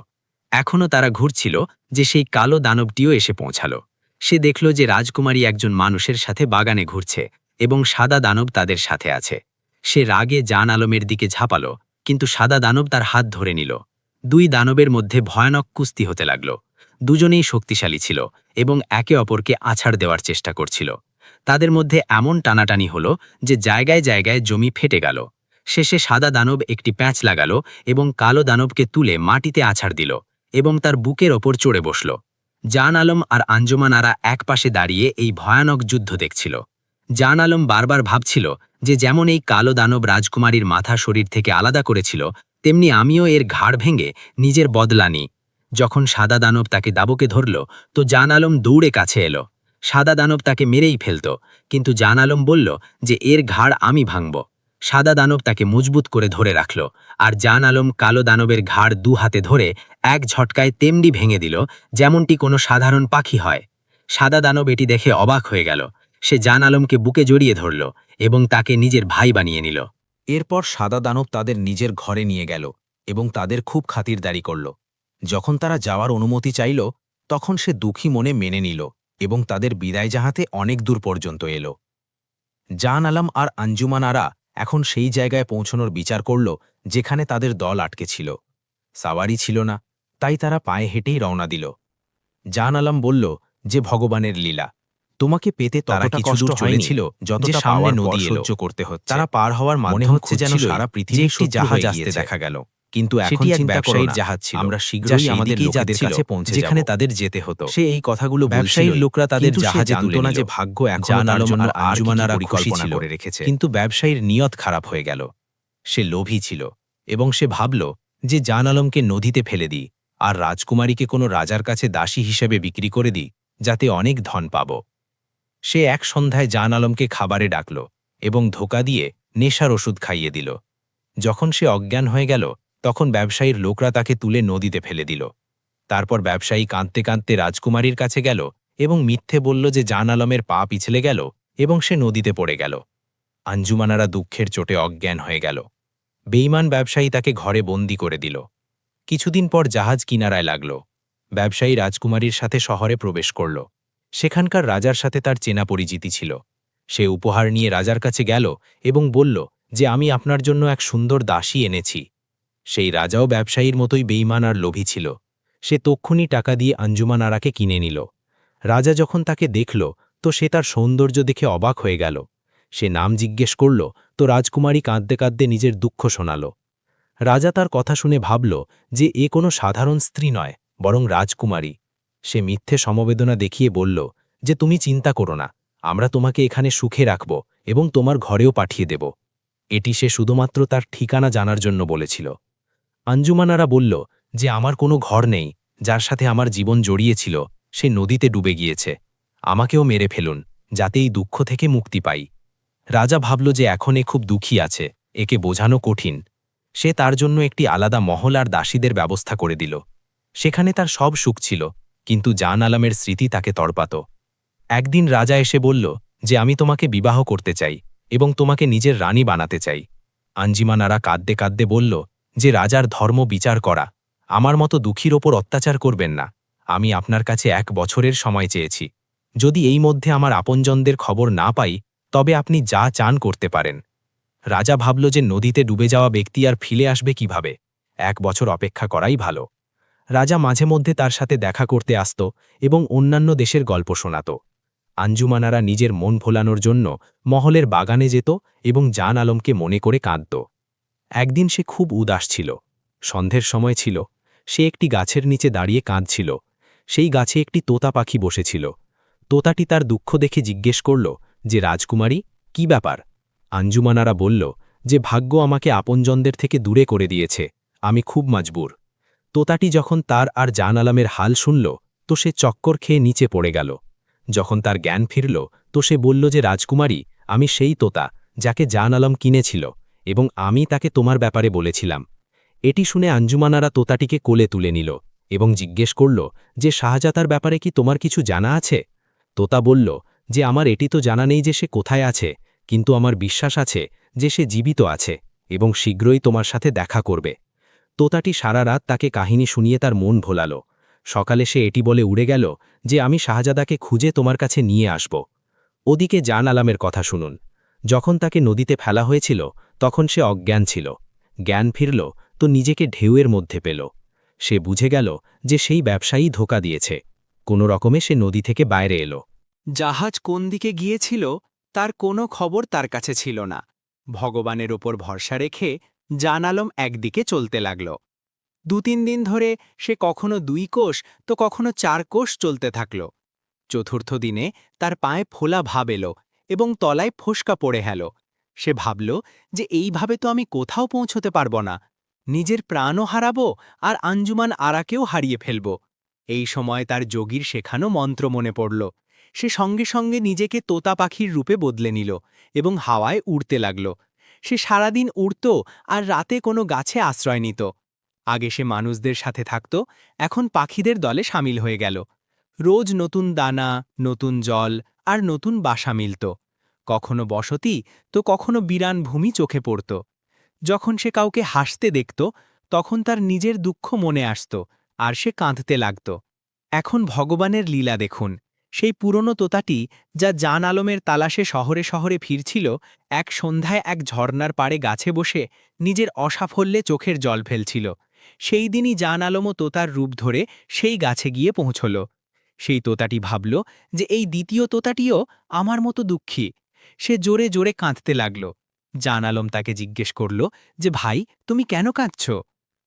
এখনও তারা ঘুরছিল যে সেই কালো দানবটিও এসে পৌঁছাল। সে দেখল যে রাজকুমারী একজন মানুষের সাথে বাগানে ঘুরছে এবং সাদা দানব তাদের সাথে আছে। সে রাগে জান আলমের দিকে ঝাঁপাল, কিন্তু সাদা দানব তার হাত ধরে নিল। দুই দানবের মধ্যে ভয়ানক কুস্তি হতে লাগল। দুজনেই শক্তিশালী ছিল এবং একে অপরকে আছাড় দেওয়ার চেষ্টা করছিল। তাদের মধ্যে এমন টানাটানি হল যে জায়গায় জায়গায় জমি ফেটে গেল। শেষে সাদা দানব একটি প্যাঁচ লাগালো এবং কালো দানবকে তুলে মাটিতে আছাড় দিল এবং তার বুকের ওপর চড়ে বসল। জান আলম আর আঞ্জুমান আরা এক পাশে দাঁড়িয়ে এই ভয়ানক যুদ্ধ দেখছিল। জান আলম বারবার ভাবছিল যে যেমন এই কালো দানব রাজকুমারীর মাথা শরীর থেকে আলাদা করেছিল, তেমনি আমিও এর ঘাড় ভেঙে নিজের বদলা নিই। যখন সাদা দানব তাকে দাবকে ধরল তো জান আলম দৌড়ে কাছে এলো। সাদা দানব তাকে মেরেই ফেলত, কিন্তু জান আলম বলল যে এর ঘাড় আমি ভাঙব। সাদা দানব তাকে মজবুত করে ধরে রাখল, আর জান আলম কালো দানবের ঘাড় 2 হাতে ধরে এক ঝটকায় তেমনি ভেঙে দিল, যেমনটি কোনো সাধারণ পাখি হয়। সাদা দানব এটি দেখে অবাক হয়ে গেল। সে জান আলমকে বুকে জড়িয়ে ধরল এবং তাকে নিজের ভাই বানিয়ে নিল। এরপর সাদা দানব তাদের নিজের ঘরে নিয়ে গেল এবং তাদের খুব খাতিরদারি করল। যখন তারা যাওয়ার অনুমতি চাইল, তখন সে দুঃখী মনে মেনে নিল এবং তাদের বিদায় জাহাতে অনেক দূর পর্যন্ত এলো। জান আলম আর আঞ্জুমান আরা এখন সেই জায়গায় পৌঁছনোর বিচার করল যেখানে তাদের দল আটকে ছিল। সাওয়ারি ছিল না, তাই তারা পায়ে হেঁটেই রওনা দিল। জান আলম বলল যে ভগবানের লীলা, তোমাকে পেতে তারা কিছু দূর চলেছিল যতটা সামনে নদী সহ্য করতে হচ্ছে। তারা পার হওয়ার মনে হচ্ছে যেন সারা পৃথিবী একটি জাহাজ আসতে দেখা গেল, কিন্তু এখন এক ব্যবসায়ীর জাহাজ ছিল। আমরা শীঘ্রই আমাদের লোকেদের কাছে পৌঁছে যেখানে তাদের যেতে হতো। সে এই কথাগুলো ব্যবসায়ীর লোকরা তাদের জাহাজে তুলে না যে ভাগ্য এখন তার জন্য আঞ্জুমানারা পরিকল্পনা করে রেখেছে। কিন্তু ব্যবসায়ীর নিয়ত খারাপ হয়ে গেল। সে লোভী ছিল এবং সে ভাবল যে জান আলমকে নদীতে ফেলে দিই আর রাজকুমারীকে কোনো রাজার কাছে দাসী হিসেবে বিক্রি করে দিই, যাতে অনেক ধন পাব। সে এক সন্ধ্যায় জান আলমকে খাবারে ডাকল এবং ধোঁকা দিয়ে নেশার ওষুধ খাইয়ে দিল। যখন সে অজ্ঞান হয়ে গেল, তখন ব্যবসায়ীর লোকরা তাকে তুলে নদীতে ফেলে দিল। তারপর ব্যবসায়ী কাঁদতে কাঁদতে রাজকুমারীর কাছে গেল এবং মিথ্যে বলল যে জান আলমের পা পিছলে গেল এবং সে নদীতে পড়ে গেল। আঞ্জুমানারা দুঃখের চোটে অজ্ঞান হয়ে গেল। বেঈমান ব্যবসায়ী তাকে ঘরে বন্দি করে দিল। কিছুদিন পর জাহাজ কিনারায় লাগল। ব্যবসায়ী রাজকুমারীর সাথে শহরে প্রবেশ করল। সেখানকার রাজার সাথে তার চেনা পরিচিতি ছিল। সে উপহার নিয়ে রাজার কাছে গেল এবং বলল যে আমি আপনার জন্য এক সুন্দর দাসী এনেছি। সেই রাজাও ব্যবসায়ীর মতোই বেঈমান আর লোভী ছিল। সে তক্ষুনি টাকা দিয়ে আঞ্জুমান আরাকে কিনে নিল। রাজা যখন তাকে দেখল, তো সে তার সৌন্দর্য দেখে অবাক হয়ে গেল। সে নাম জিজ্ঞেস করল, তো রাজকুমারী কাঁদতে কাঁদতে নিজের দুঃখ শোনাল। রাজা তার কথা শুনে ভাবল যে এ কোনো সাধারণ স্ত্রী নয়, বরং রাজকুমারী। সে মিথ্যে সমবেদনা দেখিয়ে বলল যে তুমি চিন্তা করো না, আমরা তোমাকে এখানে সুখে রাখব এবং তোমার ঘরেও পাঠিয়ে দেব। এটি সে শুধুমাত্র তার ঠিকানা জানার জন্য বলেছিল। আঞ্জুমানারা বলল যে আমার কোনো ঘর নেই, যার সাথে আমার জীবন জড়িয়েছিল সে নদীতে ডুবে গিয়েছে। আমাকেও মেরে ফেলুন, যাতে এই দুঃখ থেকে মুক্তি পাই। রাজা ভাবল যে এখন এ খুব দুঃখী আছে, একে বোঝানো কঠিন। সে তার জন্য একটি আলাদা মহল আর দাসীদের ব্যবস্থা করে দিল। সেখানে তার সব সুখ ছিল, কিন্তু জান আলমের স্মৃতি তাকে তড়পাত। একদিন রাজা এসে বলল যে আমি তোমাকে বিবাহ করতে চাই এবং তোমাকে নিজের রানী বানাতে চাই। আঞ্জিমানারা কাঁদতে কাঁদতে বলল যে রাজার ধর্ম বিচার করা, আমার মতো দুঃখীর ওপর অত্যাচার করবেন না। আমি আপনার কাছে 1 বছরের সময় চেয়েছি। যদি এই মধ্যে আমার আপনজনদের খবর না পাই, তবে আপনি যা চান করতে পারেন। রাজা ভাবল যে নদীতে ডুবে যাওয়া ব্যক্তি আর ফিরে আসবে কিভাবে, 1 বছর অপেক্ষা করাই ভালো। রাজা মাঝে মধ্যে তার সাথে দেখা করতে আসত এবং অন্যান্য দেশের গল্প শোনাত। আঞ্জুমানারা নিজের মন ভোলানোর জন্য মহলের বাগানে যেত এবং জান আলমকে মনে করে কাঁদত। একদিন সে খুব উদাস ছিল। সন্ধ্যের সময় ছিল। সে একটি গাছের নিচে দাঁড়িয়ে কাঁদছিল। সেই গাছে একটি তোতা পাখি বসেছিল। তোতাটি তার দুঃখ দেখে জিজ্ঞেস করল যে রাজকুমারী, কি ব্যাপার? আঞ্জুমানারা বলল যে ভাগ্য আমাকে আপনজনদের থেকে দূরে করে দিয়েছে, আমি খুব মজবুর। তোতাটি যখন তার আর জান আলমের হাল শুনল, তো সে চক্কর খেয়ে নিচে পড়ে গেল। যখন তার জ্ঞান ফিরল, তো সে বলল যে রাজকুমারী, আমি সেই তোতা যাকে জান আলম কিনেছিল এবং আমি তাকে তোমার ব্যাপারে বলেছিলাম। এটি শুনে আঞ্জুমানারা তোতাটিকে কোলে তুলে নিল এবং জিজ্ঞেস করল যে শাহজাতার ব্যাপারে কি তোমার কিছু জানা আছে? তোতা বলল যে আমার এটি তো জানা নেই যে সে কোথায় আছে, কিন্তু আমার বিশ্বাস আছে যে সে জীবিত আছে এবং শীঘ্রই তোমার সাথে দেখা করবে। তোতাটি সারা রাত তাকে কাহিনী শুনিয়ে তার মন ভোলাল। সকালে সে এটি বলে উড়ে গেল যে আমি শাহজাদাকে খুঁজে তোমার কাছে নিয়ে আসব। ওদিকে জান আলমের কথা শুনুন। যখন তাকে নদীতে ফেলা হয়েছিল, তখন সে অজ্ঞান ছিল। জ্ঞান ফিরল, তো নিজেকে ঢেউয়ের মধ্যে পেল। সে বুঝে গেল যে সেই ব্যবসায়ী ধোঁকা দিয়েছে। কোনো রকমে সে নদী থেকে বাইরে এলো। জাহাজ কোন দিকে গিয়েছিল তার কোনো খবর তার কাছে ছিল না। ভগবানের ওপর ভরসা রেখে জান আলম একদিকে চলতে লাগল। 2-3 দিন ধরে সে কখনো 2 কোষ তো কখনো 4 কোষ চলতে থাকল। চতুর্থ দিনে তার পায়ে ফোলা ভাব এলো এবং তলায় ফোসকা পড়ে গেল। সে ভাবল যে এইভাবে তো আমি কোথাও পৌঁছতে পারব না। নিজের প্রাণও হারাবো আর আঞ্জুমান আরাকেও হারিয়ে ফেলব। এই সময় তার যোগীর শেখানো মন্ত্র মনে পড়ল। সে সঙ্গে সঙ্গে নিজেকে তোতা পাখির রূপে বদলে নিল এবং হাওয়ায় উড়তে লাগল। সে সারাদিন উড়ত আর রাতে কোনো গাছে আশ্রয় নিত। আগে সে মানুষদের সাথে থাকত, এখন পাখিদের দলে সামিল হয়ে গেল। রোজ নতুন দানা, নতুন জল আর নতুন বাসা মিলত। কখনো বসতি তো কখনো বিরান ভূমি চোখে পড়ত। যখন সে কাউকে হাসতে দেখত তখন তার নিজের দুঃখ মনে আসত আর সে কাঁদতে লাগত। এখন ভগবানের লীলা দেখুন, সেই পুরনো তোতাটি যা জান আলমের তালাশে শহরে শহরে ফিরছিল, এক সন্ধ্যায় এক ঝর্ণার পাড়ে গাছে বসে নিজের অসাফল্যে চোখের জল ফেলছিল। সেই দিনই জান আলমও তোতার রূপ ধরে সেই গাছে গিয়ে পৌঁছল। সেই তোতাটি ভাবল যে এই দ্বিতীয় তোতাটিও আমার মতো দুঃখী। সে জোরে জোরে কাঁদতে লাগল। জান আলম তাকে জিজ্ঞেস করল যে ভাই, তুমি কেন কাঁদছ?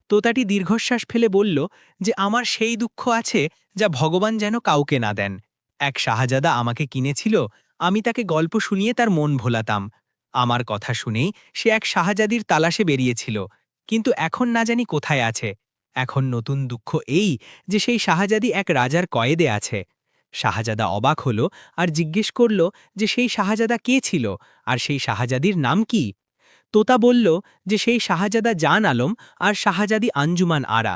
তোতাটি দীর্ঘশ্বাস ফেলে বলল যে আমার সেই দুঃখ আছে যা ভগবান যেন কাউকে না দেন। এক শাহজাদা আমাকে কিনেছিল, আমি তাকে গল্প শুনিয়ে তার মন ভোলাতাম। আমার কথা শুনেই সে এক শাহজাদির তালাশে বেরিয়েছিল, কিন্তু এখন না জানি কোথায় আছে। এখন নতুন দুঃখ এই যে সেই শাহজাদি এক রাজার কয়েদে আছে। শাহজাদা অবাক হল আর জিজ্ঞেস করল যে সেই শাহজাদা কে ছিল আর সেই শাহজাদির নাম কি। তোতা বলল যে সেই শাহজাদা জান আলম আর শাহজাদি আঞ্জুমান আরা।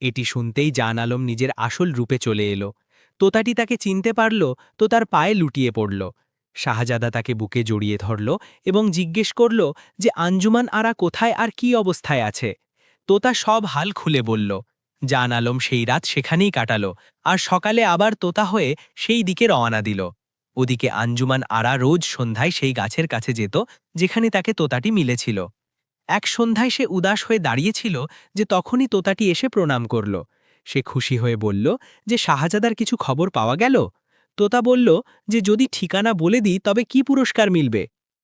এটি শুনতেই জান আলম নিজের আসল রূপে চলে এলো। তোতাটি তাকে চিনতে পারল তো তার পায়ে লুটিয়ে পড়ল। শাহজাদা তাকে বুকে জড়িয়ে ধরল এবং জিজ্ঞেস করল যে আঞ্জুমান আরা কোথায় আর কি অবস্থায় আছে। তোতা সব হাল খুলে বলল। জান আলম সেই রাত সেখানেই কাটালো আর সকালে আবার তোতা হয়ে সেই দিকে রওনা দিল। ওদিকে আঞ্জুমান আরা রোজ সন্ধ্যায় সেই গাছের কাছে যেত যেখানে তাকে তোতাটি মিলেছিল। এক সন্ধ্যায় সে উদাস হয়ে দাঁড়িয়েছিল যে তখনই তোতাটি এসে প্রণাম করল। সে খুশি হয়ে বলল যে শাহজাদার কিছু খবর পাওয়া গেল। তোতা বলল যে যদি ঠিকানা বলে দিই তবে কি পুরস্কার মিলবে।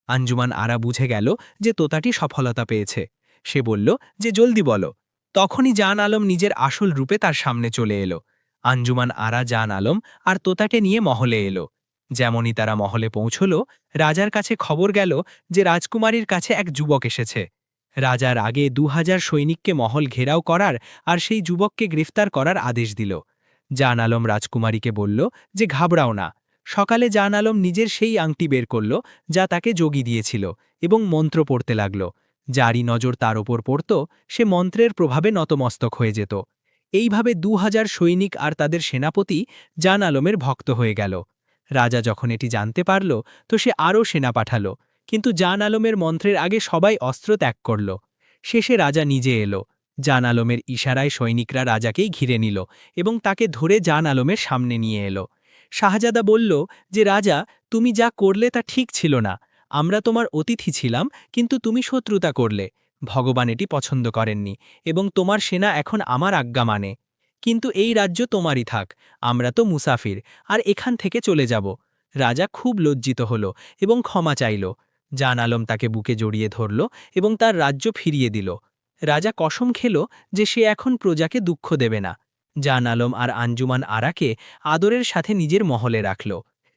আঞ্জুমান আরা বুঝে গেল যে তোতাটি সফলতা পেয়েছে। সে বলল যে জলদি বলো। তখনই জান আলম নিজের আসল রূপে তার সামনে চলে এলো। আঞ্জুমান আরা জান আলম আর তোতাকে নিয়ে মহলে এলো। যেমনই তারা মহলে পৌঁছল, রাজার কাছে খবর গেল যে রাজকুমারীর কাছে এক যুবক এসেছে। রাজার আগে ২০০০ সৈনিককে মহল ঘেরাও করার আর সেই যুবককে গ্রেফতার করার আদেশ দিল। জান আলম রাজকুমারীকে বলল যে ঘাবড়াও না। সকালে জান আলম নিজের সেই আংটি বের করল যা তাকে যোগী দিয়েছিল এবং মন্ত্র পড়তে লাগল। যারই নজর তার ওপর পড়ত সে মন্ত্রের প্রভাবে নতমস্তক হয়ে যেত। এইভাবে ২০০০ সৈনিক আর তাদের সেনাপতি জান আলমের ভক্ত হয়ে গেল। রাজা যখন এটি জানতে পারল তো সে আরও সেনা পাঠাল, কিন্তু জান আলমের মন্ত্রের আগে সবাই অস্ত্র ত্যাগ করল। শেষে রাজা নিজে এলো। জান আলমের ইশারায় সৈনিকরা রাজাকেই ঘিরে নিল এবং তাকে ধরে জান আলমের সামনে নিয়ে এলো। শাহজাদা বলল যে রাজা, তুমি যা করলে তা ঠিক ছিল না। আমরা তোমার অতিথি ছিলাম, কিন্তু তুমি শত্রুতা করলে। ভগবান এটি পছন্দ করেননি এবং তোমার সেনা এখন আমার আজ্ঞা মানে। কিন্তু এই রাজ্য তোমারই থাক, আমরা তো মুসাফির আর এখান থেকে চলে যাব। রাজা খুব লজ্জিত হল এবং ক্ষমা চাইল। জান আলম তাকে বুকে জড়িয়ে ধরল এবং তার রাজ্য ফিরিয়ে দিল। রাজা কসম খেল যে সে এখন প্রজাকে দুঃখ দেবে না। জান আলম আর আঞ্জুমান আরাকে আদরের সাথে নিজের মহলে রাখল।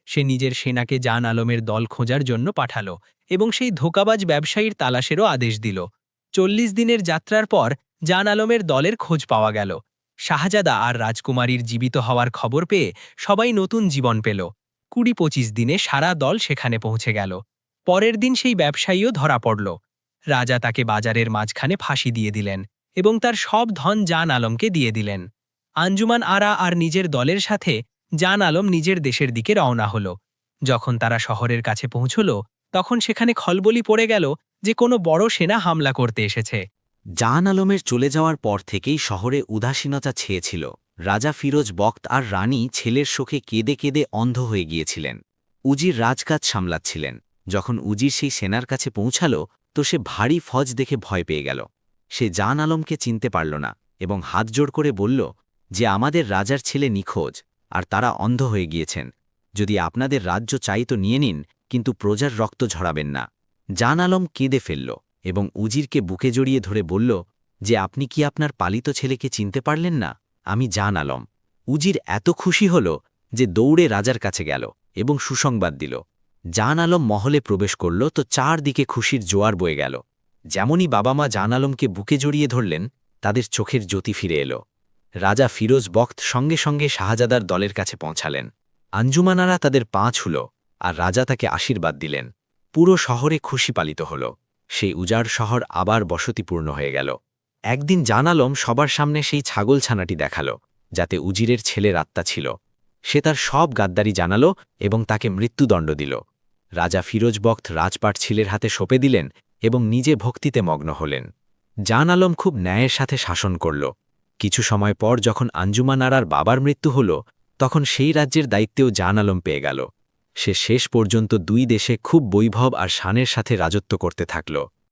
সে নিজের সেনাকে জান আলমের দল খোঁজার জন্য পাঠাল এবং সেই ধোঁকাবাজ ব্যবসায়ীর তালাশেরও আদেশ দিল। ৪০ দিনের যাত্রার পর জান আলমের দলের খোঁজ পাওয়া গেল। শাহজাদা আর রাজকুমারীর জীবিত হওয়ার খবর পেয়ে সবাই নতুন জীবন পেল। ২০-২৫ দিনে সারা দল সেখানে পৌঁছে গেল। পরের দিন সেই ব্যবসায়ীও ধরা পড়ল। রাজা তাকে বাজারের মাঝখানে ফাঁসি দিয়ে দিলেন এবং তার সব ধন জান আলমকে দিয়ে দিলেন। আঞ্জুমান আরা আর নিজের দলের সাথে জান আলম নিজের দেশের দিকে রওনা হল। যখন তারা শহরের কাছে পৌঁছল তখন সেখানে খলবলি পড়ে গেল যে কোনো বড় সেনা হামলা করতে এসেছে। জান আলমের চলে যাওয়ার পর থেকেই শহরে উদাসীনতা ছেয়েছিল। রাজা ফিরোজ বখত আর রানী ছেলের শোকে কেঁদে কেঁদে অন্ধ হয়ে গিয়েছিলেন। উজির রাজকাজ সামলাচ্ছিলেন। যখন উজির সেই সেনার কাছে পৌঁছাল তো সে ভারী ফজ দেখে ভয় পেয়ে গেল। সে জান আলমকে চিনতে পারল না এবং হাত জোড় করে বলল যে আমাদের রাজার ছেলে নিখোঁজ আর তারা অন্ধ হয়ে গিয়েছেন। যদি আপনাদের রাজ্য চাই তো নিয়ে নিন, কিন্তু প্রজার রক্ত ঝরাবেন না। জান আলম কেঁদে ফেলল এবং উজিরকে বুকে জড়িয়ে ধরে বলল যে আপনি কি আপনার পালিত ছেলেকে চিনতে পারলেন না? আমি জান আলম। উজির এত খুশি হল যে দৌড়ে রাজার কাছে গেল এবং সুসংবাদ দিল। জান আলম মহলে প্রবেশ করল তো চারদিকে খুশির জোয়ার বয়ে গেল। যেমনই বাবা মা জান আলমকে বুকে জড়িয়ে ধরলেন, তাদের চোখের জ্যোতি ফিরে এলো। রাজা ফিরোজ বখত সঙ্গে সঙ্গে শাহজাদার দলের কাছে পৌঁছালেন। আঞ্জুমানারা তাদের পা ছুল আর রাজা তাকে আশীর্বাদ দিলেন। পুরো শহরে খুশি পালিত হল। সেই উজাড় শহর আবার বসতিপূর্ণ হয়ে গেল। একদিন জান আলম সবার সামনে সেই ছাগলছানাটি দেখাল, যাতে উজিরের ছেলের আত্মা ছিল। সে তার সব গাদ্দারি জানাল এবং তাকে মৃত্যুদণ্ড দিল। রাজা ফিরোজ বখত রাজপাট ছেলের হাতে সঁপে দিলেন এবং নিজে ভক্তিতে মগ্ন হলেন। জান আলম খুব ন্যায়ের সাথে শাসন করল। কিছু সময় পর যখন আঞ্জুমান আরার বাবার মৃত্যু হল, তখন সেই রাজ্যের দায়িত্বেও জান আলম পেয়ে গেল। সে শেষ পর্যন্ত দুই দেশে খুব বৈভব আর শানের সাথে রাজত্ব করতে থাকল।